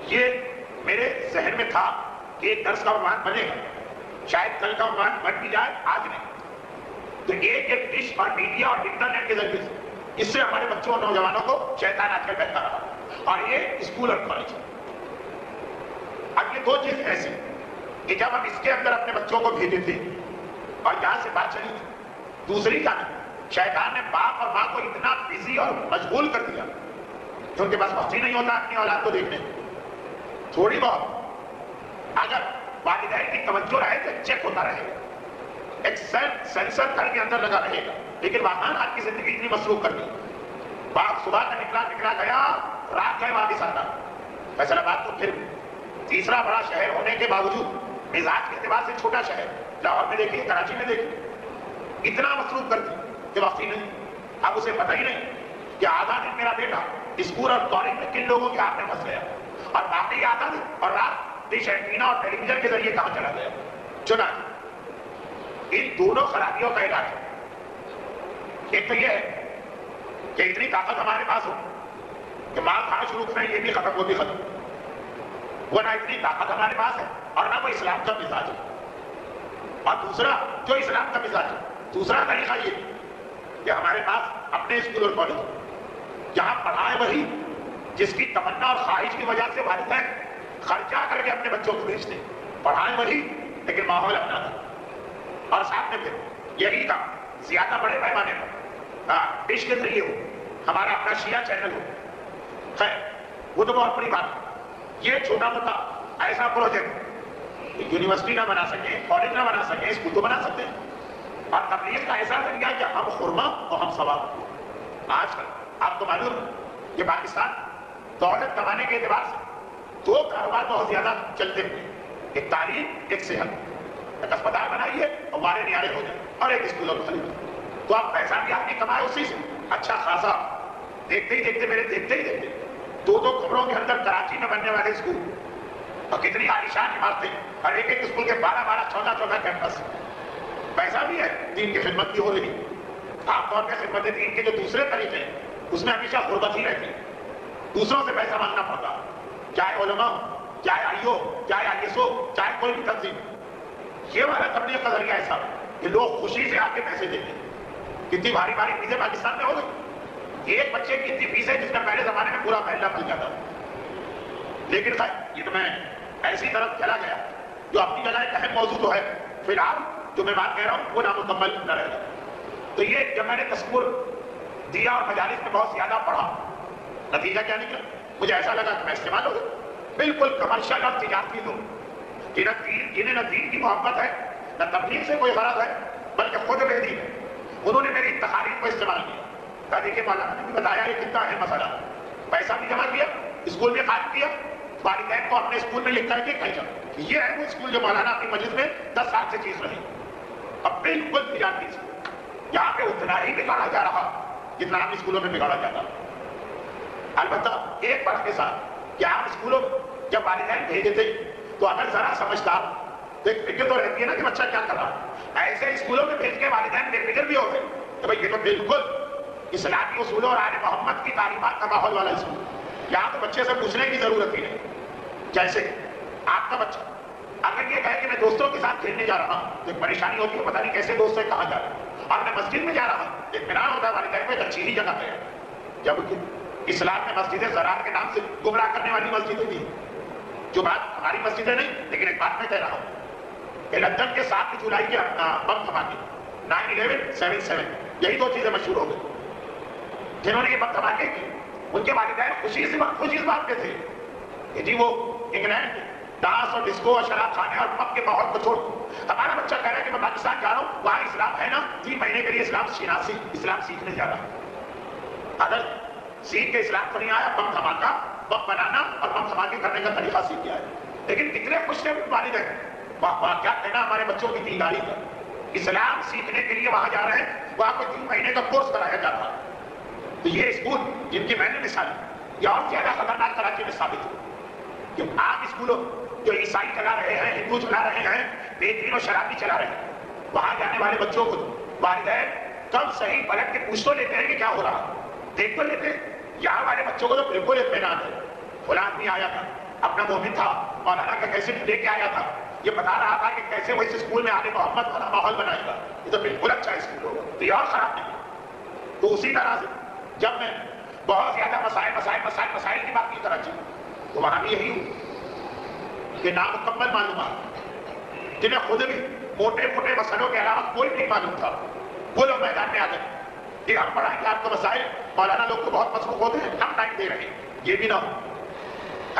یہ میرے ذہن میں تھا ایک درس کا عنوان بنے گا، شاید کل کا عنوان بن بھی جائے، آج نہیں. تو ایک ایک ڈش اور میڈیا اور انٹرنیٹ کے ذریعے سے اس سے ہمارے بچوں اور نوجوانوں کو شیطان آج کل بہتا رہا، اور یہ اسکول اور کالج. اب یہ دو چیزیں ایسی کہ جب ہم اس کے اندر اپنے بچوں کو بھیجے تھے اور یہاں سے بات چلی تھی، دوسری جانب شیطان نے باپ اور ماں کو اتنا بزی اور مشغول کر دیا کہ ان کے پاس وقت ہی نہیں ہوتا اپنی اولاد کو دیکھنے. تھوڑی بہت اگر والدین کی توجہ رہے تو چیک ہوتا رہے گا، ایک سینسر گھر کے اندر لگا رہے گا. لیکن وہاں آپ کی زندگی اتنی مصروف کر دی، باپ صبح کا نکلا گیا، رات گئے واپس آتا. فیصل آباد تو پھر تیسرا بڑا شہر ہونے کے باوجود مزاج کے اعتبار سے چھوٹا شہر، لاہور میں دیکھیے، کراچی میں دیکھیے، اتنا مصروف کر دی کہ وقت ہی نہیں. اب اسے پتہ ہی نہیں کہ آدھا دن میرا بیٹا اسکول اور کالج میں کن لوگوں کے ہاتھ میں پھنس گیا، اور باقی آدھا دن اور رات ڈش اینٹینا اور ٹیلی ویژن کے ذریعے کہاں چلا گیا. چنانچہ ان دونوں خرابیوں کا علاج ہے. ایک تو یہ ہے کہ اتنی طاقت ہمارے پاس ہو کہ ماں کھانا شروع کریں یہ بھی ختم، وہ بھی ختم. وہ نہ اتنی طاقت ہمارے پاس ہے اور نہ وہ اسلام کا مزاج ہے. اور دوسرا جو اسلام کا مزاج ہے، دوسرا طریقہ یہ کہ ہمارے پاس اپنے اسکول اور کالج جہاں پڑھائے وہی جس کی تمنا اور خواہش کی وجہ سے والدین خرچہ کر کے اپنے بچوں کو بھیجتے ہیں، پڑھائے وہی لیکن ماحول اپنا تھا. اور ساتھ میں پھر یہی کا زیادہ بڑے پیمانے پر ڈش کے ذریعے ہو، ہمارا اپنا شیعہ چینل ہو. خیر وہ تو بہت بڑی بات ہے. یہ چھوٹا موٹا ایسا پروجیکٹ یونیورسٹی نہ بنا سکے، کالج نہ بنا سکے، اسکول تو بنا سکتے ہیں. اور تبلیغ کا ایسا ذریعہ کہ ہم خرما اور ہم ثواب. آج کل آپ کو معلوم ہے کہ پاکستان دولت کمانے کے اعتبار سے دو کاروبار بہت زیادہ چلتے ہوئے، ایک تعلیم، ایک صحت. ایک اسپتال بنائیے اور مارے نیارے ہو جائے، اور ایک اسکول اور خریدے. تو آپ پیسہ بھی آپ نے کمایا اسی سے اچھا خاصا. دیکھتے ہی دیکھتے دو کمروں کے اندر کراچی میں بننے والے اسکول، اور کتنی عالیشان عمارتیں، اور ایک ایک اسکول کے 12 14 کیمپس. پیسہ بھی ہے، دین کی خدمت بھی ہو رہی. عام طور پہ خدمت دین کے جو دوسرے طریقے ہیں اس میں ہمیشہ غربت ہی رہتی ہے، دوسروں سے پیسہ مانگنا پڑتا، چاہے علماء ہو، چاہے آئی او، چاہے آئی ایس او، چاہے کوئی بھی تنظیم. یہ والا تبلیغ کا ذریعہ ایسا کہ لوگ خوشی سے آ کے پیسے دیتے. کتنی بھاری فیسیں پاکستان میں ہو گئی. ایک بچے کی اتنی فیس ہے جس میں پہلے زمانے میں پورا محلہ پل جاتا. لیکن خیر یہ تو میں ایسی طرف چلا گیا جو اپنی جگہ ایک اہم موضوع تو ہے. فی الحال جو میں بات کہہ رہا ہوں وہ نامکمل نہ رہے گا. تو یہ جب میں نے تصور دیا اور مجالس میں بہت زیادہ پڑھا، نتیجہ کیا نکلا؟ مجھے ایسا لگا کہ میں استعمال ہو گیا. بالکل کمرشل اور تجارتی لوگ جنہیں نہ دین کی محبت ہے نہ تبلیغ سے کوئی غرض ہے بلکہ خود بے دین ہے، انہوں نے میری تقاریر کو استعمال کیا. کہا دیکھیے مولانا نے بھی بتایا یہ کتنا ہے مسئلہ. پیسہ بھی جمع کیا، اسکول میں قائم کیا، والدین کو اپنے اسکول میں لکھ کر کے بھیجا. یہ ہے وہ اسکول جو مولانا اپنی مجلس میں 10 سال سے چیز رہی. اب بالکل تجارتی اسکول، یہاں پہ اتنا ہی بگاڑا جا رہا جتنا عام اسکولوں میں بگاڑا جاتا. البتہ ایک فرق کے ساتھ کہ عام اسکولوں میں جب والدین بھیجے تھے تو اگر ذرا سمجھدار فکر تو رہتی ہے نا کہ بچہ کیا کر رہا ہے. ایسے اسکولوں میں بھیج کے والدین بے فکر بھی ہوتے کہ بھائی یہ تو بالکل اسلامی اصولوں اور آل محمد کی تعلیمات کا ماحول والا اسکول. یہاں تو بچے سے پوچھنے کی ضرورت ہی نہیں. جیسے آپ کا بچہ اگر یہ کہے کہ میں دوستوں کے ساتھ کھیلنے جا رہا ہوں تو ایک پریشانی ہوتی ہے، پتہ نہیں کیسے دوست ہے کہاں جا رہا ہے. اور میں مسجد میں جا رہا ہوں اطمینان ہوتا ہے والدین کو ایک اچھی ہی جگہ پہ ہے. جبکہ اسلام میں مسجدیں زرار کے نام سے گمراہ کرنے والی مسجدیں بھی ہیں. جو بات ہماری مسجدیں نہیں، لیکن ایک بات میں کہہ رہا ہوں کہ لندن کے 7 جولائی کے بم دھماکے 9/11 یہی دو چیزیں مشہور ہو گئی. جنہوں نے یہ بم دھماکے کی ان کے والدین خوشی اس بات پہ تھے کہ جی وہ انگلینڈ ڈانس اور ڈسکو اور شراب کھانے اور پب کے ماحول کو چھوڑ ہمارا بچہ کہہ رہا ہے کہ میں پاکستان جا رہا ہوں، وہاں اسلام ہے نا، 3 مہینے کے لیے اسلام سیکھنے جا رہا ہوں. اگر سیکھ کے اسلام کو نہیں آیا، بم دھماکہ، بم بنانا اور بم دھماکے کرنے کا طریقہ سیکھ گیا ہے. لیکن کتنے خوش تھے والدین، واہ کیا کہنا ہمارے بچوں کی دینداری کا. اسلام سیکھنے کے لیے وہاں جا رہے ہیں، وہاں کو 3 مہینے کا کورس کرایا جاتا ہے. تو یہ اسکول جن کی میں نے مثال یہ اور زیادہ خطرناک کراچی میں ثابت ہو کہ عام اسکولوں جو عیسائی چلا رہے ہیں، ہندو چلا رہے ہیں، بے دین و شرابی چلا رہے ہیں، وہاں جانے والے بچوں کو والدین کم صحیح پلٹ کے پوچھ تو لیتے ہیں کہ کیا ہو رہا، دیکھ تو لیتے ہیں. یہاں والے بچوں کو تو بالکل اطمینان ہے. فلاں آدمی آیا تھا، اپنا مومن تھا، مولانا کا کیسے لے کے آیا تھا، یہ بتا رہا تھا کہ کیسے وہ اس اسکول میں آنے محمد والا ماحول بنائے گا، یہ تو بالکل اچھا اسکول ہوگا، تو یہ اور خراب نہیں۔ تو اسی طرح سے جب میں بہت زیادہ مسائل کی بات کی طرح چلی، تو وہاں بھی یہی ہوں کہ نامکمل معلومات جنہیں خود بھی موٹے موٹے مسئلوں کے علاوہ کوئی نہیں معلوم تھا، وہ لوگ میدان میں آ گئے کہ ہم پڑھائیں گے آپ کو مسائل، مولانا لوگ تو بہت مصروف ہوتے ہیں، ہم ٹائم دے رہے ہیں۔ یہ بھی نہ ہو،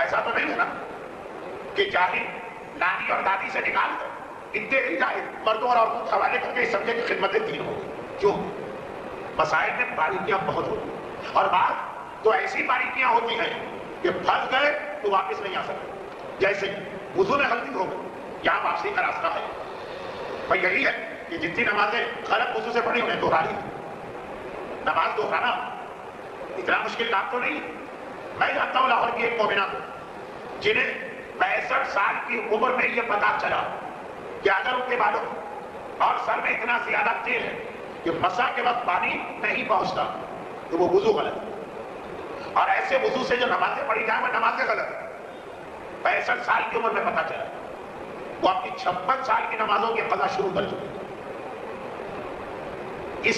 ایسا تو نہیں ہے نا کہ جاہل نانی اور دادی سے نکال کر اتنے جاہل مردوں اور عورتوں کے حوالے کر کے سمجھے کہ خدمت دین ہو، کیوں؟ مسائل میں باریکیاں بہت ہوتی، اور بات تو ایسی باریکیاں ہوتی ہیں کہ پھنس گئے تو واپس نہیں آ سکتے، جیسے وضو میں غلطی ہو گئی، یہاں واپسی کا راستہ ہے۔ بھائی یہی ہے کہ جتنی نمازیں غلط وضو سے پڑھی انہیں دوہرا لی۔ نماز دوہرانا اتنا مشکل کام تو نہیں۔ میں جانتا ہوں لاہور کی ایک مومنہ جنہیں 65 سال کی عمر میں یہ پتا چلا کہ اگر ان کے بالوں اور سر میں اتنا زیادہ تیل ہے کہ مسا کے وقت پانی نہیں پہنچتا تو وہ وضو غلط ہے، اور ایسے وضو سے جو نمازیں پڑھی جائیں وہ نمازیں غلط ہیں۔ 65 سال کی عمر میں پتا چلا، وہ اپنی 56 سال کی نمازوں کی قضا شروع کر چکے۔ اس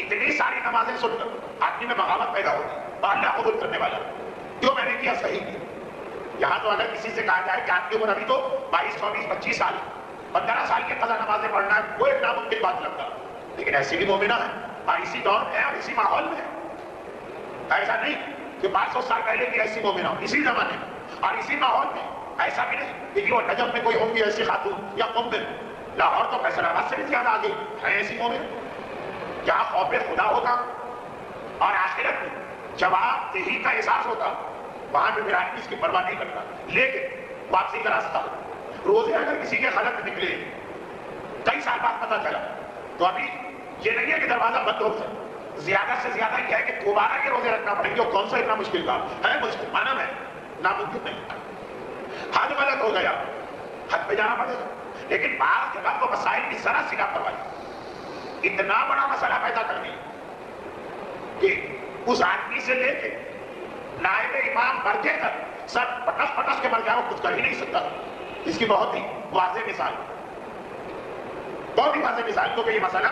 اتنی ساری نمازیں سن کر آدمی میں بغاوت پیدا ہوگی، اللہ قبول کرنے والا جو میں نے کیا صحیح کیا۔ یہاں تو اگر کسی سے کہا جائے کہ آپ کی عمر ابھی تو 22 24 25 سال 15 سال کی قضا نمازیں پڑھنا ہے، وہ ایک ناممکن بات لگتا، لیکن ایسی بھی مومنہ ہے، اسی دور میں اور اسی ماحول میں، ایسا نہیں کہ 500 سال پہلے بھی ایسی مومنہ ہو، اسی زمانے میں اور اسی ماحول میں۔ ایسا بھی نہیں کہ وہ نجف میں کوئی ہوں گی ایسی خاتون یا قم میں، لاہور تو فیصل آباد سے بھی زیادہ آگے ہے ایسی مومن جہاں خوف خدا ہوتا اور آخرت میں جواب دہی کا احساس ہوتا، وہاں پہ پھر آدمی اس کی پرواہ نہیں کرتا۔ لیکن واپسی کا راستہ، روزے اگر کسی کے غلط نکلے کئی سال بعد پتہ چلا تو ابھی یہ نہیں ہے کہ دروازہ بند ہوتا ہے، زیادہ سے زیادہ یہ ہے کہ دوبارہ کے روزے رکھنا پڑیں گے۔ کون سا اتنا مشکل کام ہے؟ مشکل مانا ہے، ناممکن نہیں۔ حد غلط ہو گیا، حد پہ جانا پڑے گا، لیکن بعض جگہ تو مسائل کی ذرا سی لاپرواہی اتنا بڑا مسئلہ پیدا کر دیا کہ اس آدمی سے لے کے نائب امام مرجع تک سب پٹس کے مر جائے، وہ کچھ کر ہی نہیں سکتا۔ اس کی بہت ہی واضح مثال، بہت ہی واضح مثال، کیونکہ یہ مسئلہ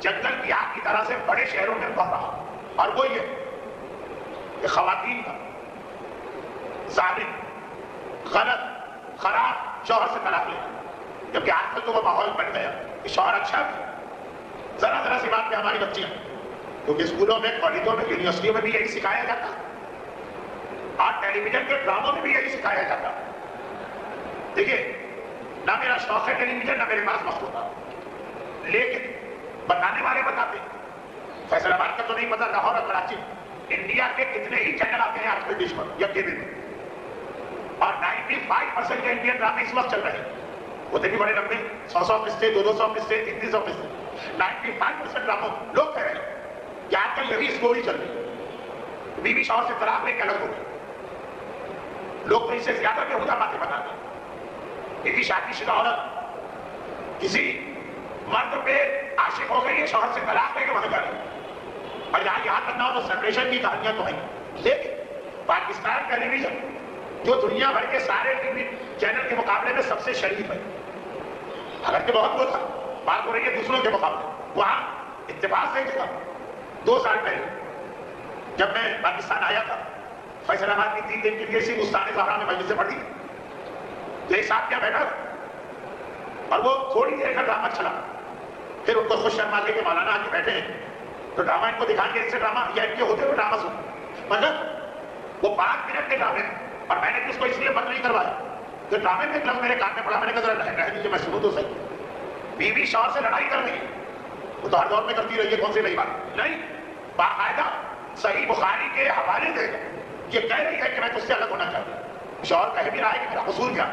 جنگل کی آگ کی طرح سے بڑے شہروں میں بڑھ رہا، اور وہ یہ کہ خواتین کا ظالم غلط خراب شوہر سے طلاق لینا، جبکہ آج کل تو وہ ماحول بن گیا کہ شوہر اچھا بھی، ذرا سی بات پہ ہماری بچیاں، کیونکہ اسکولوں میں، کالجوں میں، یونیورسٹیوں میں بھی یہی سکھایا جاتا، اور ٹیلی ویژن کے ڈراموں میں بھی یہی سکھایا جاتا۔ دیکھیے، نہ میرا شوق ہے ٹیلی ویژن، نہ میرے پاس وقت ہوتا، لیکن بتانے والے بتاتے۔ فیصل آباد کا تو نہیں پتا، لاہور اور کراچی انڈیا کے کتنے ہی چینل آتے ہیں آج کل ڈش پر یا کیبل میں، اور 95% کے انڈین ڈرامے اس وقت چل رہے ہیں، ہوتے بھی بڑے لمبے، 100 قصے، 200 قصے، 300 قصے۔ 95% ڈراموں لوگ کہہ رہے ہیں کہ آج کل یہی اسٹوری چل رہی ہے، بیوی شوہر سے طلاق لے کے الگ ہو گئے، لوگ تو اس سے زیادہ بےہودہ باتیں بتاتے ہیں۔ ایک شادی شدہ عورت کسی مرد پہ عاشق ہو گئی ہے، شوہر سے طلاق لے کے وہاں جا رہی ہے، اور یہاں تک نہ ہو تو سیپریشن کی کہانیاں تو ہیں۔ لیکن پاکستان ٹیلی ویژن جو دنیا بھر کے سارے ٹی وی چینل کے مقابلے میں سب سے شریف ہے، اگر کہ بہت وہ تھا، بات ہو رہی ہے دوسروں کے مقابلے، وہاں اتفاق سے جگہ 2 سال پہلے جب میں پاکستان آیا تھا، فیصل آباد کی 3 دن کی لیے اسی مستان زہرا میں مجلس سے پڑھی، تو ایک صاحب کیا بیٹھا اور وہ تھوڑی دیر کا ڈرامہ چلا، پھر ان کو خوش شرما لے کے مولانا آ کے بیٹھے ہیں تو ڈرامہ ان کو دکھا کے اس سے ڈرامہ یا ان کے ہوتے ہوئے ڈرامہ سن، مطلب وہ 5 منٹ کے ڈرامے، اور میں نے اس کو اس لیے بند نہیں کروایا کہ ڈرامے میں ایک لفظ میرے کان میں پڑا، میں نے کہا ذرا رہ دیجیے میں سنوں تو صحیح۔ بیوی شوہر سے لڑائی کر رہی ہے، وہ تو ہر دور میں کرتی رہی ہے، کون سی نئی بات نہیں، باقاعدہ صحیح بخاری کے حوالے دے یہ کہہ رہی ہے کہ میں تجھ سے الگ ہونا چاہتا ہوں۔ شوہر کہہ بھی رہا ہے کہ میرا قصور کیا،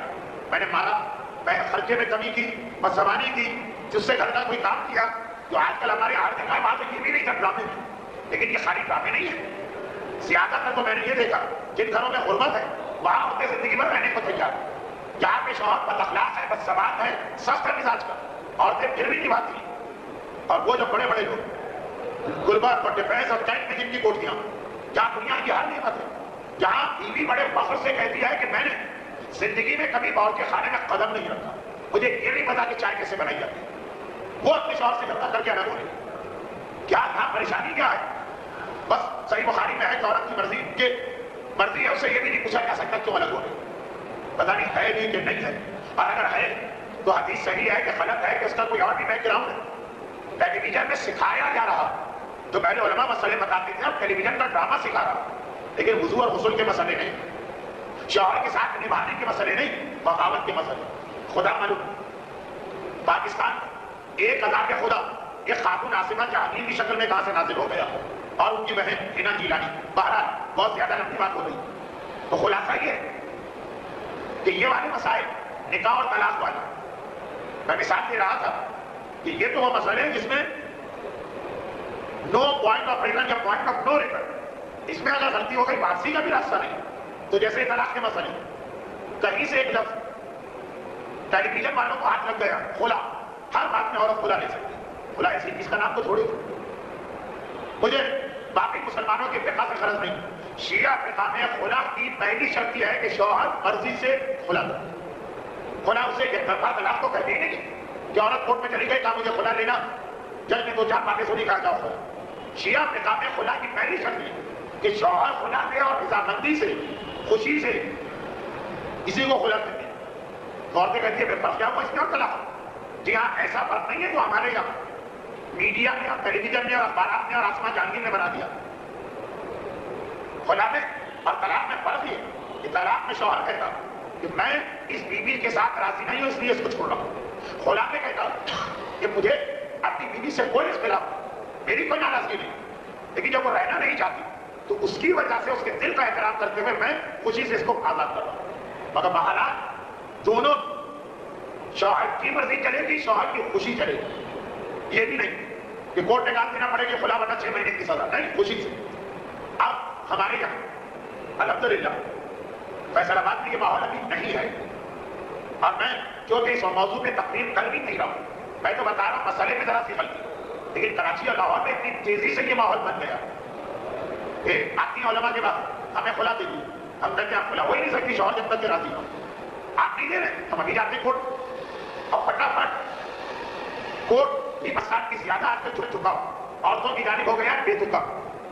میں نے مارا، میں خرچے میں کمی کی، بدزبانی کی، جس سے گھر کا کوئی کام کیا، جو آج کل ہمارے ہر جگہ بات ہے، یہ بھی نہیں تھا ڈرامے میں، لیکن یہ خالی ڈرامے نہیں ہے۔ زیادہ تر تو میں نے یہ دیکھا جن گھروں میں غربت ہے وہاں عورتیں زندگی بھر رہنے کو تیار، جہاں پہ شوہر بد اخلاق ہے، بد زبان ہے، سخت مزاج کا، عورتیں پھر بھی نبھاتی ہیں۔ اور وہ جو بڑے بڑے لوگ گلبرگ اور ڈیفینس اور کینٹ میں جن کی کوٹیاں، جہاں دنیا کی ہر نعمت ہے، جہاں بیوی بڑے فخر سے کہتی ہے کہ میں نے زندگی میں کبھی باورچی خانے میں قدم نہیں رکھا، مجھے یہ نہیں پتا کہ چائے کیسے بنائی جاتی ہے، وہ اپنے شوہر سے جھگڑا کر کے الگ ہو رہی، کیا تھا پریشانی کیا ہے؟ بس صحیح بخاری میں ہے کہ عورت کی مرضی ہے، اسے یہ بھی نہیں پوچھا جا سکتا کیوں الگ ہو رہی، پتہ نہیں ہے نہیں کہ نہیں ہے، اور اگر ہے تو حدیث صحیح ہے کہ غلط ہے کہ اس کا کوئی اور بھی بیک گراؤنڈ ہے؟ ٹیلی ویژن میں سکھایا جا رہا، تو پہلے علماء مسئلے بتاتے تھے، اب ٹیلی ویژن کا ڈرامہ سکھا رہا، لیکن وضو اور غسل کے مسئلے نہیں، شوہر کے ساتھ نبھانے کے مسئلے نہیں، بغاوت کے مسئلے۔ خدا معلوم پاکستان 1000 خدا ایک خاتون آصمہ جہانگیر کی شکل میں کہاں سے نازل ہو گیا، اور ان کی بہن ہینا جیلانی۔ بہرحال بہت زیادہ لمبی بات ہو گئی، تو خلاصہ یہ ہے کہ یہ والے مسائل نکاح اور طلاق والے، میں مثال دے رہا تھا کہ یہ تو وہ مسئلے ہیں جس میں نو پوائنٹ آف ریٹرن یا پوائنٹ آف نو ریٹرن، اس میں اگر غلطی ہو گئی واپسی کا بھی راستہ نہیں، تو جیسے طلاق کے مسئلے کہیں سے ایک لفظ ٹیلی ویژن والوں کو ہاتھ لگ گیا، خلا، ہر بات میں عورت خلا لے سکتی، خلا ایسی چیز کا نام کو چھوڑے۔ مجھے باقی مسلمانوں کی فقہ سے غرض نہیں، شیعہ فقہ میں خلا کی پہلی شرط یہ ہے کہ شوہر مرضی سے خلا دے، خلا اسے ایک طرفہ طلاق کو کہتے ہی نہیں کہ عورت کورٹ میں چلی گئی کہا مجھے خلا لینا، جج نے 2-4 باتیں سنی کہا جاؤ خلا۔ شیعہ فقہ میں خلا کی پہلی شرط یہ کہ شوہر خلا دے اور رضامندی سے، خوشی سے کسی کو خلا دے۔ عورتیں کہتی ہے فرق کیا ہوا اس میں اور طلاق؟ جی ہاں، ایسا فرق نہیں ہے جو ہمارے یہاں میڈیا نے اور ٹیلی ویژن نے اور اخبارات نے اور آسمہ جہانگیر نے بنا دیا۔ خلا میں اور طلاق میں فرق یہ ہے کہ طلاق میں شوہر کہتا کہ میں اس بیوی کے ساتھ راضی نہیں ہوں اس لیے اس کو چھوڑ رہا ہوں، خلا میں کہتا کہ مجھے اپنی بیوی سے کوئی اختلاف، میری کوئی ناراضگی نہیں، لیکن جب وہ رہنا نہیں چاہتی تو اس کی وجہ سے اس کے دل کا احترام کرتے ہوئے میں خوشی سے اس کو آزاد کر رہا ہوں۔ مگر بہرحال دونوں، شوہر کی مرضی چلے گی، شوہر کی خوشی چلے گی، یہ بھی نہیں کہ کورٹ نکال دینا پڑے گی خلا ورنہ 6 مہینے کی سزا، نہیں، خوشی سے۔ اب ہمارے یہاں الحمدللہ فیصل آباد میں یہ ماحول ابھی نہیں ہے، اور میں چونکہ اس موضوع پہ تقریر کر بھی نہیں رہا ہوں، میں تو بتا رہا ہوں مسئلے میں ذرا سی غلطی، لیکن کراچی اور لاہور میں اتنی تیزی سے یہ ماحول بن گیا کہ آتی علماء کے بعد ہمیں خلا دے دی، ہم کہتے ہیں آپ خلا ہو ہی نہیں سکتی شوہر جب تک کہ راضی ہو، آپ نہیں دے رہے، ہم ابھی جاتے ہیں کورٹ، اور فٹافٹ کورٹ بھی مسائل کی زیادہ آج تک چھٹ چکا ہو، عورتوں کی جانب ہو گیا بے تکا،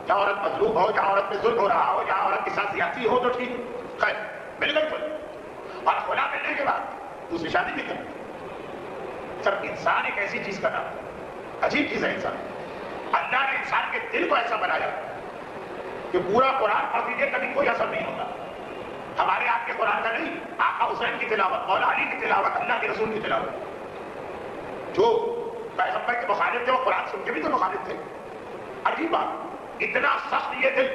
جہاں عورت مظلوم ہو، جہاں عورت پہ ظلم ہو رہا ہو، جہاں عورت کے ساتھ زیادتی ہو تو ٹھیک، خیر مل گئی کھلا، اور کھلا ملنے کے بعد دوسری شادی بھی کریں۔ سب انسان ایک ایسی چیز کا نام، عجیب چیز ہے انسان، اللہ نے انسان کے دل کو ایسا بنایا کہ پورا قرآن پڑھ لیجیے کبھی کوئی اثر نہیں ہوگا، ہمارے آپ کے قرآن کا نہیں، آقا حسین کی تلاوت، مولا علی کی تلاوت، اللہ کے رسول کی تلاوت، جو پیغمبر کے مخالف تھے وہ قرآن سن کے بھی تو مخالف تھے، عجیب بات، اتنا سخت یہ دل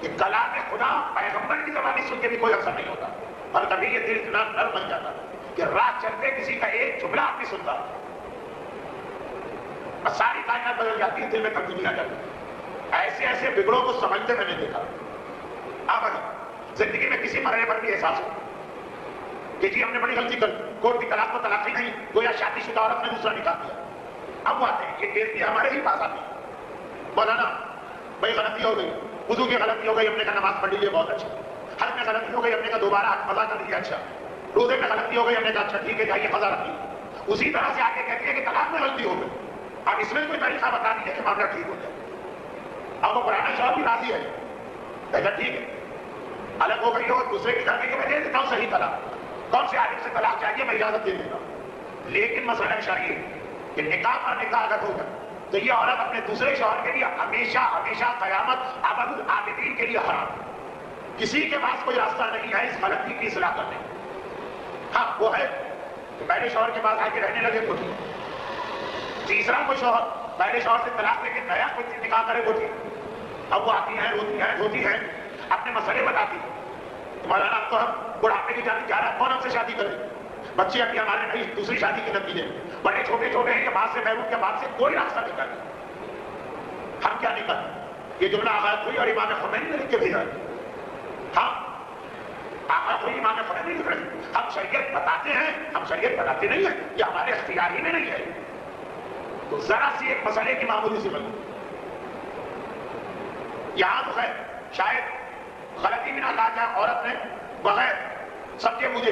کہ کلام خدا پیغمبر کی زبانی سن کے بھی کوئی اثر نہیں ہوتا، اور کبھی یہ دل اتنا نرم بن جاتا کہ راہ چلتے کسی کا ایک جملہ آپ نہیں سنتا، ساری کائنات بدل جاتی ہے، دل میں تبدیلی آ جاتی ہے۔ ایسے ایسے بگڑوں کو سمجھتے میں نے دیکھا۔ اب زندگی میں کسی مرحلے پر بھی احساس ہو کہ جی ہم نے بڑی غلطی کر، کورٹ کی طلاق کو طلاق ہی نہیں، گویا شادی شدہ عورت نے دوسرا نکاح کیا، اب وہ آتے ہیں یہ کیس بھی ہمارے ہی پاس آتے ہیں، مولانا بھائی غلطی ہو گئی، وضو کی غلطی ہو گئی، ہم نے کہا نماز پڑھ لیجیے بہت اچھا، حج میں غلطی ہو گئی، ہم نے کہا دوبارہ حج قضا کر لیجیے اچھا، روزے میں غلطی ہو گئی، ہم نے کہا اچھا ٹھیک ہے جائیے قضا رکھ لیجیے، اسی طرح سے آگے کہتی ہے کہ طلاق میں غلطی ہو گئی، اب اس میں کوئی طریقہ بتا دیجیے کہ معاملہ ٹھیک ہو جائے، اب وہ پرانا شوہر بھی راضی ہے، کہتا ٹھیک ہے الگ ہو گئی ہو، دوسرے کی گھر کے میں دیتا ہوں صحیح طلاق، کون سے عالم سے طلاق چاہیے میں اجازت دے دیتا ہوں، لیکن مسئلہ شرعی کہ نکاح اور نکاح اگر ہوگا تو یہ عورت اپنے دوسرے شوہر کے لیے ہمیشہ ہمیشہ قیامت ابد العابدین کے لیے حرام، کسی کے پاس کوئی راستہ نہیں ہے اس غلطی کی اصلاح کرنے۔ ہاں وہ ہے کہ پہلے شوہر کے پاس آ کے رہنے لگے وہ ٹھیک، تیسرا کوئی شوہر پہلے شوہر سے طلاق لے کے نیا کوئی نکاح کرے وہ ٹھیک، اب وہ آتی ہیں روتی ہیں دھوتی ہیں اپنے مسئلے بتاتی ہیں، مولانا اب تو ہم بڑھاپے کی جانے جا رہا ہے، کون ہم سے شادی کرے، بچے ابھی ہمارے نہیں، دوسری شادی کے نتیجے بڑے چھوٹے چھوٹے ہیں کہ بعد سے محبوب کے بعد سے کوئی راستہ نہیں کرتے، ہم کیا نہیں کرتے، یہ جملہ آغاز ہوئی اور امام خمینی نے لکھ کے بھیجا، ہم آغاز ہوئی امام خمینی لکھ رہے، ہم شریعت بتاتے ہیں، ہم شریعت بتاتے نہیں ہیں، یہ ہمارے اختیار ہی میں نہیں ہے، تو ذرا سی ایک مسئلے کی معمولی سی بات، یہاں تو ہے شاید غلطی بھی نہ کہا جائے، عورت نے بغیر سمجھے مجھے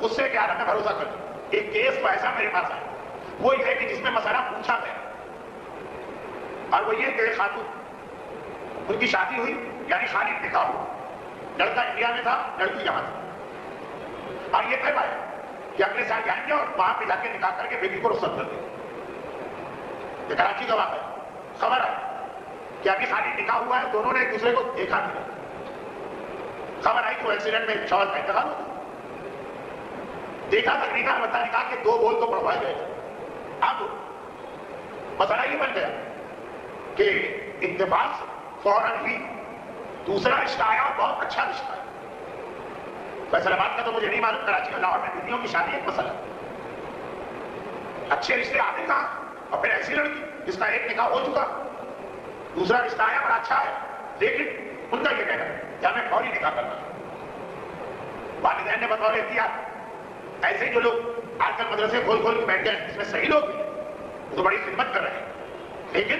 غصے کے عالم میں بھروسہ کر ایک کیس تو ایسا میرے پاس آیا، وہ یہ ہے کہ جس میں مسئلہ پوچھا گیا، اور وہ یہ کہ خاتون ان کی شادی ہوئی یعنی خالی نکاح ہوا، لڑکا انڈیا میں تھا، لڑکی یہاں تھی، اور یہ طے پایا کہ اگلے سال جائیں گے اور وہاں پہ جا کے نکاح کر کے بیٹی کو رخصت کر دیں گے۔ یہ کراچی کا واقعہ ہے، خبر ہے کہ ابھی خالی نکاح ہوا ہے، دونوں نے ایک دوسرے کو دیکھا نہیں، خبر آئی تو ایکسیڈنٹ میں شوہر کا انتقال ہو، دیکھا تک نکاح بتا نکاح کے 2 بول تو پڑھوائے گئے۔ اب مسئلہ یہ بن گیا کہ اتفاق سے فوراً ہی دوسرا رشتہ آیا اور بہت اچھا رشتہ ہے۔ فیصل آباد کا تو مجھے نہیں معلوم، کراچی کا لاہور میں بیٹیوں کی شادی ایک مسئلہ، اچھے رشتے آتے کہاں، اور پھر ایسی لڑکی جس کا ایک نکاح ہو چکا، دوسرا رشتہ آیا بڑا اچھا ہے، لیکن ان کا یہ کہنا ہے کہ ہمیں فوری نکاح کرنا ہے۔ والدین نے بطور احتیاط ایسے جو لوگ آج کل مدرسے کھول کھول کے بیٹھ گئے اس میں صحیح لوگ بھی وہ تو بڑی خدمت کر رہے ہیں، لیکن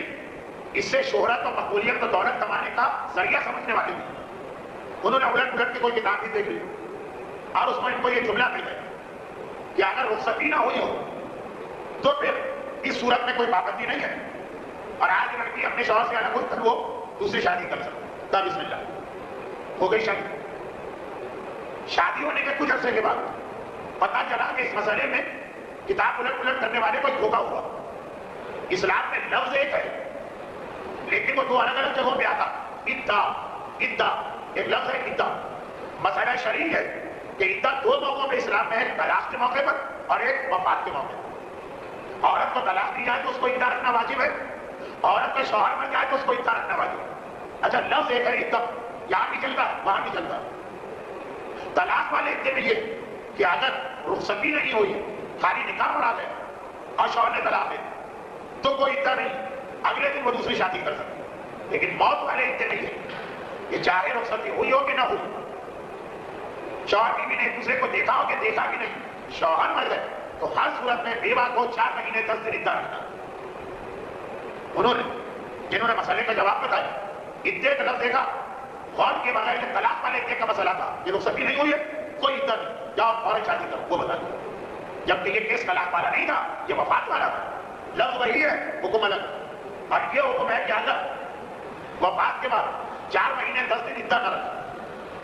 اس سے شہرت اور مقبولیت اور دولت کمانے کا ذریعہ سمجھنے والے بھی انہوں نے الٹ پلٹ کے کوئی کتاب بھی دیکھ لی اور اس میں ان کو یہ جملہ مل گیا کہ اگر رخصتی نہ ہوئی ہو تو پھر اس صورت میں کوئی پابندی نہیں ہے، اور آج لڑکی اپنے شوہر سے الگ ہوئی پھر وہ دوسری شادی کر سکتا، بسم اللہ ہو گئی شادی۔ شادی ہونے کے کچھ عرصے کے بعد پتا چلا کہ اس مسئلے میں کتاب الٹ پلٹ کرنے والے کو دھوکا ہوا۔ اسلام میں لفظ ایک ہے لیکن وہ 2 الگ الگ جگہوں پہ آتا، عدہ ایک لفظ ہے عدہ، مسئلہ شرعی ہے کہ عدہ 2 موقعوں پہ اسلام میں ہے، طلاق کے موقع پر اور ایک وفات کے موقع پر۔ عورت کو طلاق دی جائے تو اس کو عدہ رکھنا واجب ہے، عورت کا شوہر مر جائے تو اس کو عدہ رکھنا واجب ہے۔ اچھا لفظ ایک ہے عدہ، یہاں بھی چلتا وہاں بھی چلتا۔ طلاق والے عدے میں یہ کہ اگر رخصتی نہیں ہوئی، خالی نکاح پڑا گیا اور شوہر نے طلاق دے تو کوئی عدہ نہیں، اگلے دن وہ دوسری شادی کر سکتے۔ لیکن موت والے عدے میں یہ چاہے رخصتی ہوئی ہو کہ نہ ہوئی، شوہر بیوی نے ایک دوسرے کو دیکھا ہو کہ دیکھا بھی نہیں، شوہر مر گئے تو ہر صورت میں بیوہ کو 4 مہینے 10 دن عدہ رکھنا۔ انہوں نے جنہوں نے مسئلے کا جواب بتایا عدے کا لفظ دیکھا غور کے بغیر کہ طلاق والے عدے کا مسئلہ تھا، یہ رخصتی نہیں ہوئی ہے کوئی عدہ نہیں، جاؤ فوراً شادی کرو، وہ بتا دیا۔ جبکہ یہ کیس طلاق والا نہیں تھا، یہ وفات والا تھا، لفظ وہی ہے حکم الگ، اور یہ حکم ہے کہ اگر وفات کے بعد 4 مہینے 10 دن عدہ نہ رکھا،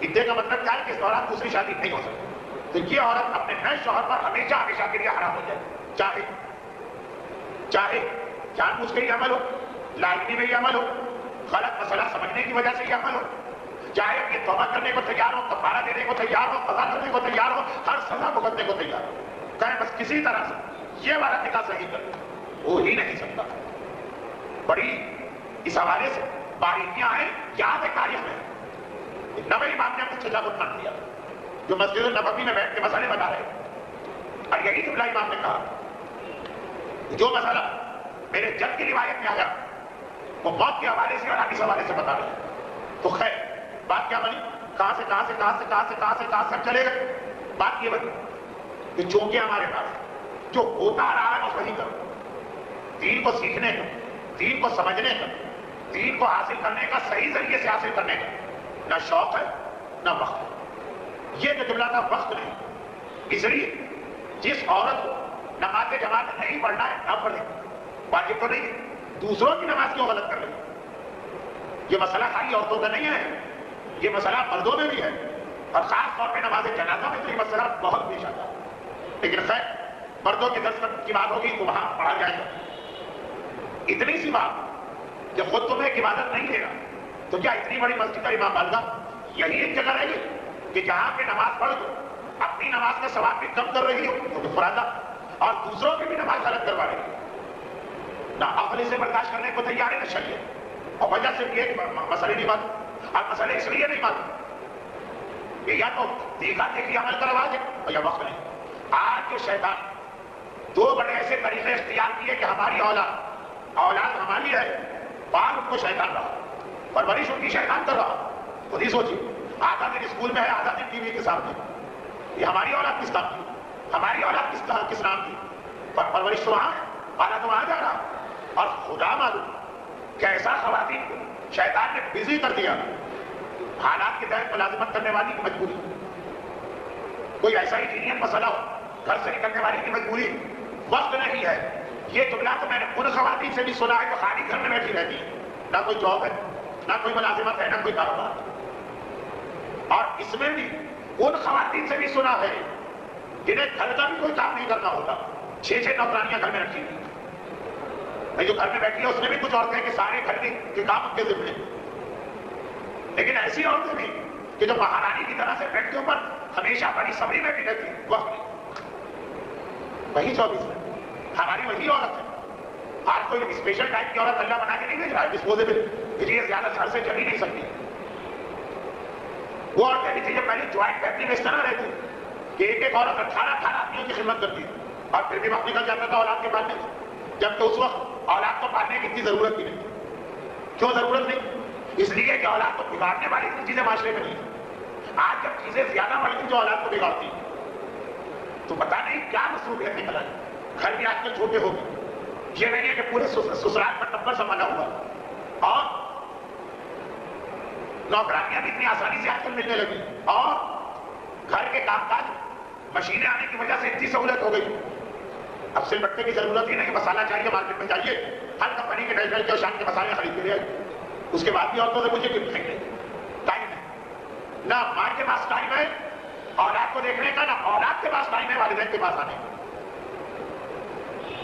عدے کا مطلب کیا ہے کہ اس دوران دوسری شادی نہیں ہو سکتی، تو یہ عورت اپنے نئے شوہر پر ہمیشہ ہمیشہ کے لیے حرام ہو جائے، چاہے جان بوجھ کے یہ عمل ہو، لاحقی میں یہ عمل ہو، غلط مسئلہ سمجھنے کی وجہ سے یہ عمل ہو، چاہے یہ توبہ کرنے کو تیار ہو، کفارہ دینے کو تیار ہو، قضا کرنے کو تیار ہو، ہر سزا بھگتنے کو تیار ہو، کہیں بس کسی طرح سے یہ والا نکاح صحیح کر ہو ہی نہیں سکتا۔ بڑی اس حوالے سے باریکیاں ہیں، یاد ہے تاریخ میں نبوی امام نے کچھ تجاوز کر دیا جو مسجد النبوی میں بیٹھ کے مسئلے بتا رہے، اور یہی قبلہ امام نے کہا جو مسئلہ میرے جد کی روایت میں آیا وہ موت کے حوالے سے اور حدیث حوالے سے بتا رہے ہیں۔ تو خیر بات کیا بنی، کہاں سے چلے گئے، بات یہ بنی کہ چونکہ ہمارے پاس جو ہوتا آ رہا ہے اس وہی کرو، دین کو سیکھنے کا، دین کو سمجھنے کا، دین کو حاصل کرنے کا، صحیح ذریعے سے حاصل کرنے کا نہ شوق ہے نہ وقت ہے۔ یہ جو جملہ تھا وقت نہیں، اس لیے جس عورت کو نماز جماعت نہیں پڑھنا ہے نہ پڑھے، واجب تو نہیں ہے، دوسروں کی نماز کیوں غلط کر رہی ہے؟ یہ مسئلہ خالی عورتوں کا نہیں ہے، یہ مسئلہ مردوں میں بھی ہے، اور خاص طور پہ نماز جنازہ میں تو یہ مسئلہ بہت پیش آتا ہے۔ لیکن خیر مردوں کے درس کی بات ہوگی تو وہاں پڑھا جائے گا۔ اتنی سی بات کہ خود تمہیں ایک عبادت نہیں دے گا تو کیا اتنی بڑی مسجد کا امام بن گا؟ یہی ایک جگہ رہے گی کہ جہاں پہ نماز پڑھ دو اپنی نماز کا ثواب بھی کم کر رہی ہو فرادہ، اور دوسروں کی بھی نماز غلط کروا رہی ہے، نہ عقل سے برداشت کرنے کو تیار ہے نہ شریعت، اور وجہ سے یہ مسئلے نہیں مانتے، اور مسئلے اس لیے نہیں مانتے کہ یا تو دیکھا دیکھی عمل کا رواج ہے اور یا وقت نہیں۔ آج کے شیطان 2 بڑے ایسے طریقے اختیار کیے کہ ہماری اولاد ہماری ہے، بال ان کو شیطان رہا، پرورش ان کی شیطان کر رہا۔ خود ہی سوچیے، آدھا دن اسکول میں ہے، آدھا دن ٹی وی کے سامنے، یہ ہماری اولاد کس کام کی، ہماری اولاد کس نام کی، پرورش تو وہاں آدھا تو وہاں جا رہا، اور خدا معلوم کیسا خواتین کو شیطان نے بزی کر دیا، حالات کے تحت ملازمت کرنے والی کی مجبوری، کوئی ایسا ہی جینیت مسئلہ ہو، گھر سے نکلنے والی کی مجبوری، وقت نہیں ہے. یہ جملہ تو میں نے ان خواتین سے بھی سنا ہے جو خالی گھر میں بیٹھی رہتی ہیں، نہ کوئی جاب ہے، نہ کوئی ملازمت ہے، نہ کوئی کاروبار. اور اس میں بھی ان خواتین سے بھی سنا ہے جنہیں گھر کا بھی کوئی کام نہیں کرنا ہوتا، 6 نوکرانیاں گھر میں رکھی ہوئی. جو گھر میں بیٹھی ہے اس میں بھی کچھ عورتیں کہ سارے گھر کے کام ان کے ذمہ ہیں. لیکن ایسی عورتیں بھی کہ جو مہارانی کی طرح سے بیڈ کے اوپر ہمیشہ بڑی صبری میں بھی رہتی ہے، وہی 24 میں ہماری وہی عورت ہے. آج کوئی اسپیشل ٹائپ کی عورت اللہ بنا کے نہیں بھیج رہا ہے ڈسپوزیبل کہ یہ زیادہ گھر سے چلی نہیں سکتی. وہ عورتیں بھی تھی جب پہلی جوائنٹ فیملی میں اس طرح رہتی کہ ایک عورت 18 آدمیوں کی خدمت کرتی اور پھر بھی وقت نکل جاتا تھا اولاد کے پالنے میں، جبکہ اس وقت اولاد کو پالنے کی اتنی ضرورت بھی نہیں. کیوں ضرورت نہیں؟ اس لیے کہ اولاد کو بگاڑنے والی اتنی چیزیں معاشرے میں نہیں. آج جب چیزیں زیادہ بڑھتی جو اولاد کو بگاڑتی تو پتہ نہیں کیا مصروفیت نکل آئی. گھر بھی آج کل چھوٹے ہو گئے. یہ نہیں ہے کہ پورے سسرال پر ٹبر سنبھالا ہوا، اور نوکرانیاں بھی اتنی آسانی سے آج کل ملنے لگی، اور گھر کے کام کاج مشینیں آنے کی وجہ سے اتنی سہولت ہو گئی. اب سل بٹے کی ضرورت ہی نہیں، مسالہ چاہیے مارکیٹ میں جائیے، ہر کمپنی کے نیشنل کے اور شان کے مسالے خرید کے لے آئیے. اس کے بعد بھی عورتوں سے مجھے کیوں پوچھیں گے؟ ٹائم ہے نہ، ماں کے پاس ٹائم ہے اولاد کو دیکھنے کا، نہ اولاد کے پاس ٹائم ہے والدین کے پاس آنے کا.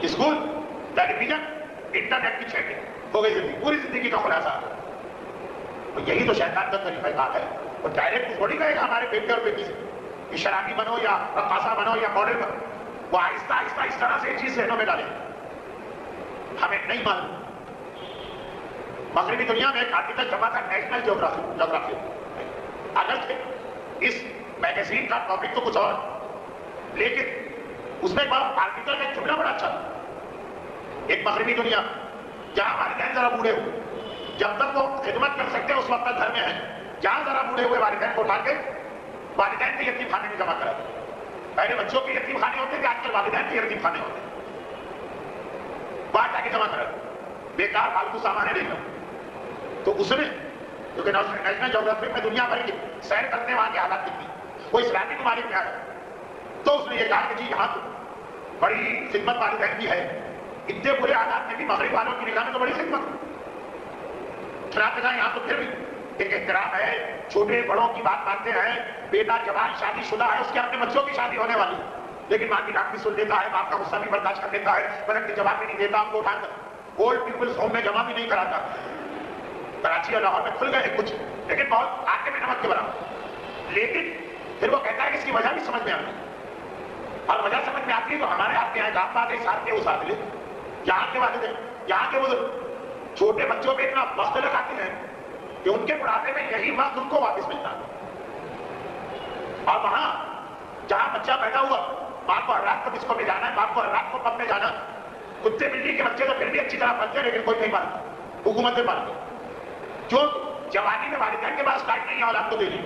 اسکول، ٹیلی ویژن، انٹرنیٹ کی چیٹنگ ہو گئی زندگی، پوری زندگی کا خلاصہ. یہی تو شیطان کا طریقہ کار ہے. اور ڈائریکٹ تھوڑی کہے گا ہمارے بیٹے اور بیٹی سے کہ شرابی بنو یا رقاصہ بنو یا ماڈل بنو. وہ آہستہ آہستہ اس طرح سے چیز ذہنوں میں ڈالے. ہمیں نہیں معلوم. مغربی دنیا میں ایک آرٹیکل چھپا تھا نیشنل جیوگرافی، اگرچہ اس میگزین کا ٹاپک تو کچھ اور، لیکن اس میں آرٹیکل میں جملہ بڑا اچھا تھا. ایک مغربی دنیا جہاں والدین ذرا بوڑھے ہوئے، جب تک وہ خدمت کر سکتے اس وقت تک گھر میں ہیں، جہاں ذرا بوڑھے ہوئے والدین کو اٹھا کے والدین کے یتیم خانے میں جمع کرا. پہلے بچوں کے یتیم خانے ہوتے تھے، آج کل والدین کے یتیم خانے ہوتے ہیں. وہاں جا کے جمع کرا، بیکار فالتو سامان نہیں لو. تو اس نے کیونکہ نیشنل جیوگرافی میں دنیا بھر کی سیر کرتے وہاں کے حالات کتنی، وہ اسلامی ممالک میں آئے تو اس نے یہ کہا کہ جی یہاں تو بڑی خدمت والدین کی ہے. اتنے برے حالات میں بھی مغرب والوں کی نگاہ میں تو بڑی خدمت. یہاں تو پھر بھی ایک احترام ہے، چھوٹے بڑوں کی بات مانتے ہیں. بیٹا جوان شادی شدہ ہے، اس کے اپنے بچوں کی شادی ہونے والی، لیکن ماں کی ڈانٹ بھی سن لیتا ہے، باپ کا غصہ بھی برداشت کر لیتا ہے، بلکہ جواب بھی نہیں دیتا. ان کو اٹھا کر اولڈ پیپلز ہوم میں جمع بھی نہیں کراتا. کراچی اور لاہور میں کھل گئے کچھ، لیکن بہت آٹے میں نمک کے برابر. لیکن پھر وہ کہتا ہے کہ اس کی وجہ بھی سمجھ میں آتی ہے، اور وجہ سمجھ میں آتی ہے تو ہمارے آپ کے یہاں آپ بات ہے ساتھ کے وہ ساتھ لے. یہاں کے والدین، یہاں کے بزرگ چھوٹے بچوں پہ اتنا وقت لگاتے ہیں کہ ان کے بڑھاپے میں یہی وقت ان کو واپس ملتا ہے. اور وہاں جہاں بچہ پیدا ہوا، باپ کو ہر رات کو کس کو بھی جانا ہے، باپ کو ہر رات کو پب میں جانا. کتے بلی کے بچے تو پھر بھی اچھی طرح پلتے ہیں، لیکن کوئی نہیں پالتا، حکومتیں پالتی. جو جوانی میں والدین کے پاس ٹائم نہیں ہے اولاد کو دینے،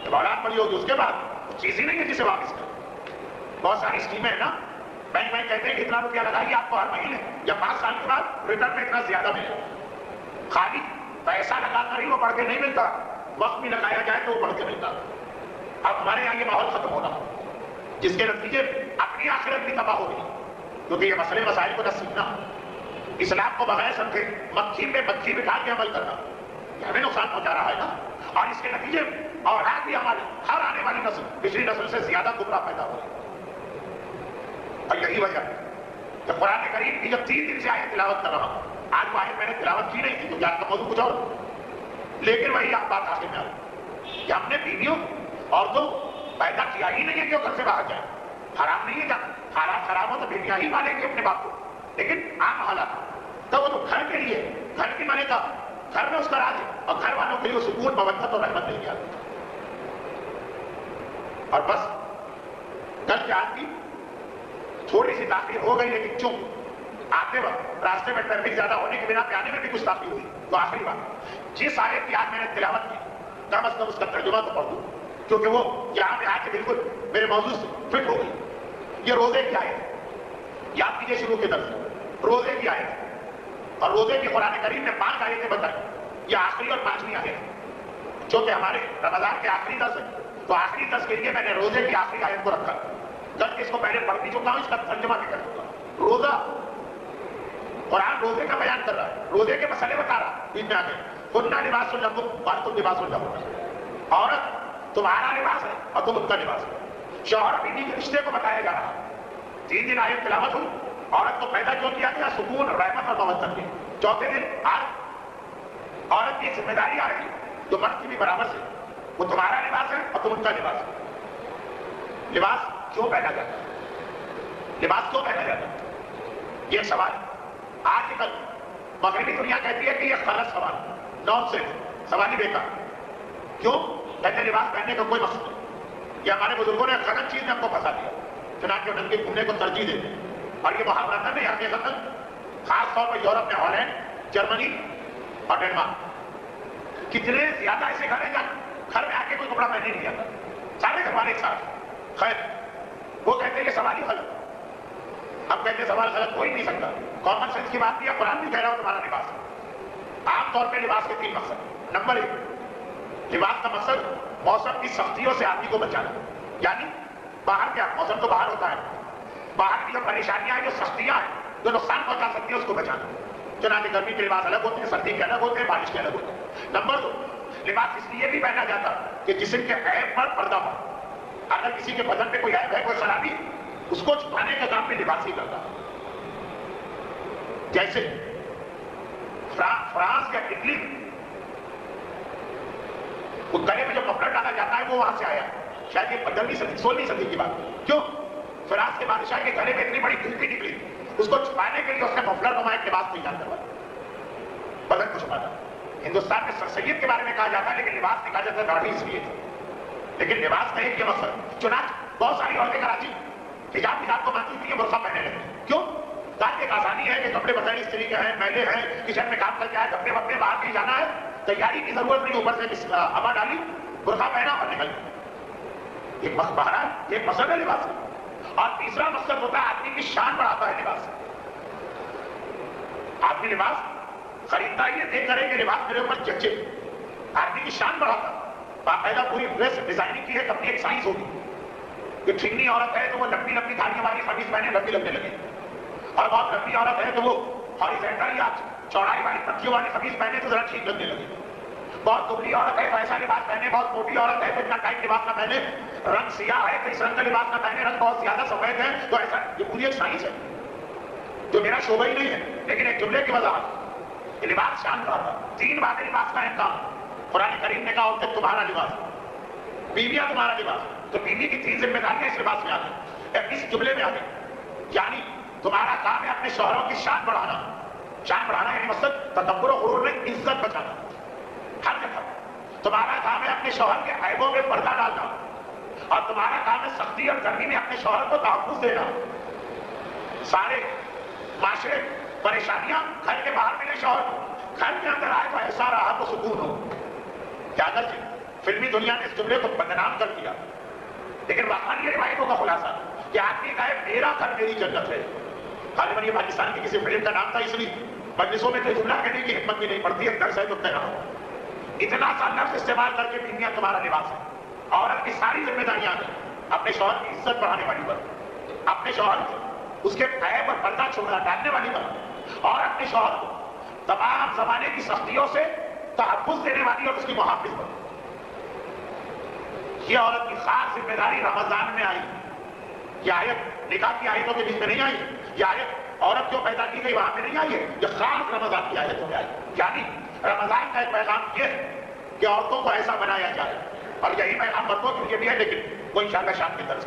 جب اولاد بڑی ہوگی اس کے بعد چیز ہی نہیں ہے جسے واپس کریں. بہت ساری اسکیمیں ہیں نا، بینک کہتے ہیں کہ اتنا روپیہ لگائیے آپ کو ہر مہینے یا 5 سال کے بعد ریٹرن میں اتنا زیادہ ملے. خالی پیسہ لگا کر ہی وہ بڑھ کے نہیں ملتا، وقت بھی لگایا جائے تو وہ بڑھ کے ملتا. اب ہمارے یہاں یہ ماحول ختم ہونا، جس کے نتیجے اپنی آخرت بھی تباہ ہو گئی. کیونکہ یہ مسئلے مسائل کو نہ سیکھنا، اسلام کو بغیر سمجھے مکھی میں مکھی بٹھا کے عمل کرنا، یہ ہمیں نقصان پہنچا رہا ہے نا. اور اس کے نتیجے اور آج بھی ہماری ہر آنے والی نسل پچھلی نسل سے زیادہ گمراہ پیدا ہو رہی ہے. اور یہی وجہ ہے کہ قرآن کریم کی جب 3 دن سے آیت تلاوت کر رہا ہوں، آج وہ آیت میں نے تلاوت کی نہیں تھی کیونکہ آج کا موضوع کچھ اور، لیکن وہی آپ بات آخر میں آ رہی کہ ہم نے بیویوں عورتوں پیدا کیا ہی نہیں ہے کہ وہ گھر سے باہر جائے. حرام نہیں ہے جب حالات خراب ہو تو بیویاں ہی پالیں گے اپنے باپ کو، لیکن عام حالات تو وہ تو گھر کے لیے، گھر کی مانے کا گھر میں اس کا راج ہے، اور گھر والوں کے لیے سکون مودت اور رحمت نہیں آتی. اور بس کل کے آج کی تھوڑی سی تاخیر ہو گئی، لیکن چوں آتے وقت راستے میں ٹریفک زیادہ ہونے کی بنا پہ آنے میں بھی کچھ تاخیر ہوئی. تو آخری بات، جس آیت کی آج میں نے تلاوت کی کم از کم اس کا ترجمہ تو پڑھ دوں، کیونکہ وہ یہاں پہ آ کے بالکل میرے موضوع سے فٹ ہو گئی. یہ روزے کی آیت، یاد کیجیے شروع کے درس، روزے کی آیت. اور روزے کی قرآن کریم نے 5 آیتیں بتائی. یہ آخری اور 5ویں آیت جو کہ ہمارے رمضان کے آخری درس ہے. تو آخری درس کے لیے میں نے روزے کی آخری آیت کو رکھا. جب اس کو پہلے پڑھ بھی چکا ہوں, اس کا ترجمہ بھی کر چکا ہوں. روزہ, قرآن روزے کا بیان کر رہا ہے, روزے کے مسئلے بتا رہا ہے. بیچ میں آ گئے خننا لباس لکم وانتم لباس لہن, عورت تمہارا لباس ہے اور تم ان کا لباس ہے. شوہر بیوی کے رشتے کو بتایا جا رہا ہے. 3 دن آیت تلاوت ہوئی, عورت کو پیدا کیوں کیا گیا؟ سکون, رحمت اور مودت کے. چوتھے دن آج عورت کی ذمہ داری آ رہی ہے جو مرد کی بھی برابر سے, وہ تمہارا لباس ہے اور تم ان کا لباس ہے. لباس کیوں پہنا جاتا ہے؟ لباس کیوں پہنا جاتا ہے؟ یہ ایک سوال. آج کل مغربی دنیا کہتی ہے کہ یہ غلط سوال, نان سینس, سوال ہی بیکار. کیوں کہتے ہیں لباس پہننے کا کوئی مقصد نہیں؟ یہ ہمارے بزرگوں نے غلط چیز میں ہم کو پھنسا دیا, چنانچہ ننگے گھومنے کو ترجیح دیتے ہیں. اور یہ محاورت ہے حقیقت خاص طور پر یورپ میں, ہالینڈ, جرمنی اور ڈنمارک, کتنے زیادہ ایسے گھر ہیں جہاں گھر میں آ کے کوئی کپڑا پہننے نہیں جاتا, سارے گھر والے ایک ساتھ. خیر, وہ کہتے ہیں کہ سوال ہی غلط. ہم کہتے ہیں سوال غلط ہو ہی نہیں سکتا, کامن سینس کی بات بھی ہے. قرآن بھی کہہ رہا ہوں تمہارا لباس ہے. عام طور پہ لباس کے 3 مقصد. نمبر 1, لباس کا مقصد موسم کی سختیوں سے آدمی کو بچانا. یعنی باہر کیا, موسم تو باہر ہوتا ہے, باہر کی جو پریشانیاں ہیں, جو سختیاں ہیں, جو نقصان پہنچا سکتی ہیں, اس کو بچانا. چنانچہ گرمی کے لباس الگ ہوتے ہیں, سردی کے الگ ہوتے ہیں, بارش کے الگ ہوتے ہیں. نمبر 2, لباس اس لیے بھی پہنا جاتا کہ جسم کے عیب پر پردہ ہو. اگر کسی کے بدن پہ کوئی عیب ہے, کوئی خرابی, اس کو چھپانے کا کام بھی لباس ہی کرتا. جیسے فرانس یا اٹلی, وہ گلے میں جو کپڑا ڈالا جاتا ہے وہ وہاں سے آیا. شاید یہ 15ویں صدی 16ویں صدی کی بات. کیوں؟ فرانس کے بادشاہ کے گلے میں اتنی بڑی دھوپی نکلی, اس کو چھپانے کے لیے اس نے مفلر نما ایک لباس تیار کروایا, بدن کو چھپانا. ہندوستان میں سر سید کے بارے میں کہا جاتا ہے, لیکن لباس نہیں کہا جاتا, داڑھی اس لیے تھی. لیکن لباس کا ایک یہ مقصد. چنانچہ بہت ساری عورتیں کراچی حجاب کو مانتی تھی, برقع پہننے لگی. کیوں؟ تاکہ ایک آسانی ہے کہ کپڑے بدلنے اس طریقے ہیں, میلے ہیں, کچن میں کام کر کے آئے, کپڑے وپڑے باہر نہیں جانا ہے, تیاری کی ضرورت نہیں, اوپر سے ہوا ڈالی, برقع پہنا اور نکل گئی. ایک بہرحال ایک مقصد ہے لباس. اور تیسرا مقصد ہوتا ہے آدمی کی شان بڑھاتا ہے لباس. آدمی لباس خریدتا ہی دیکھ کرے کہ لباس میرے اوپر جچے, آدمی کی شان بڑھاتا. باقاعدہ پوری ڈریس ڈیزائننگ کی ہے, اپنی ایک سائنس ہوگی. کہ ٹھنگنی عورت ہے تو وہ لمبی لمبی دھاڑیاں والی قمیض پہنے, لمبی لگنے لگے. اور بہت لمبی عورت ہے تو وہ ہاریزونٹل یا چوڑائی والی پتیوں والی قمیض پہنے تو ذرا ٹھیک لگنے لگے. بہت دبلی عورت ہے تو ایسا لباس پہنے, بہت موٹی عورت ہے تو اتنا ٹائٹ لباس نہ پہنے, رنگ سیاہ ہے تو اس رنگ کا لباس نہ پہنے, رنگ بہت زیادہ سفید ہے تو ایسا. یہ پوری ایک سائنس ہے جو میرا شعبہ ہی نہیں ہے, لیکن ایک جملے کی وضاحت. یہ لباس شان کا تھا. 3 باتیں لباس کا احکام. قرآن کریم نے کہا عورتیں تمہارا لباس, بیویاں تمہارا لباس. تو بیوی کی 3 ذمہ داریاں اس لباس میں آ گئی, اس جملے میں آ گئی. یعنی تمہارا کام ہے اپنے شوہروں کی شان بڑھانا. شان بڑھانا یعنی مقصد تکبر و غرور میں عزت بچانا. ہر جگہ تمہارا کام ہے اپنے شوہر کے عیبوں میں پردہ ڈالنا, اور تمہارا کام ہے سختی اور گرمی میں اپنے شوہر کو تحفظ دینا. سارے معاشرے پریشانیاں گھر کے باہر ملے شوہر کو, گھر کے اندر آئے تو ایسا رہا تو سکون ہو. کیا اگرچہ فلمی دنیا نے اس جملے کو بدنام کر دیا, لیکن واقعی روایتوں کا خلاصہ کہ آدمی کا ہے میرا گھر میری جنت ہے. غالباً یہ پاکستان کی کسی فلم کا نام تھا, اس لیے مجلسوں میں جملہ کہنے کی حکمت بھی نہیں پڑتی ہے, درس ہے تو کہہ رہا ہوں. اتنا سا لفظ استعمال کر کے بیویاں تمہارا لباس ہے. عورت کی ساری ذمہ داریاں ہیں اپنے شوہر کی عزت بڑھانے والی پر, اپنے شوہر کو اس کے عیب اور پردہ چھپا ڈالنے والی پر, اور اپنے شوہر کو تمام زمانے کی سختیوں سے تحفظ دینے والی اور اس کی محافظ پر. یہ عورت کی خاص ذمہ داری رمضان میں آئی. یہ آیت نکاح کی آیتوں کے بیچ میں نہیں آئی. یہ آیت عورت جو پیدا کی گئی وہاں پہ نہیں آئی ہے, یہ خاص رمضان کی آیتوں میں آئی. یعنی رمضان کا ایک پیغام یہ ہے کہ عورتوں کو ایسا بنایا جائے, اور یہی پیغام مردوں کے لیے بھی ہے, لیکن وہ انشاءاللہ شام کی طرف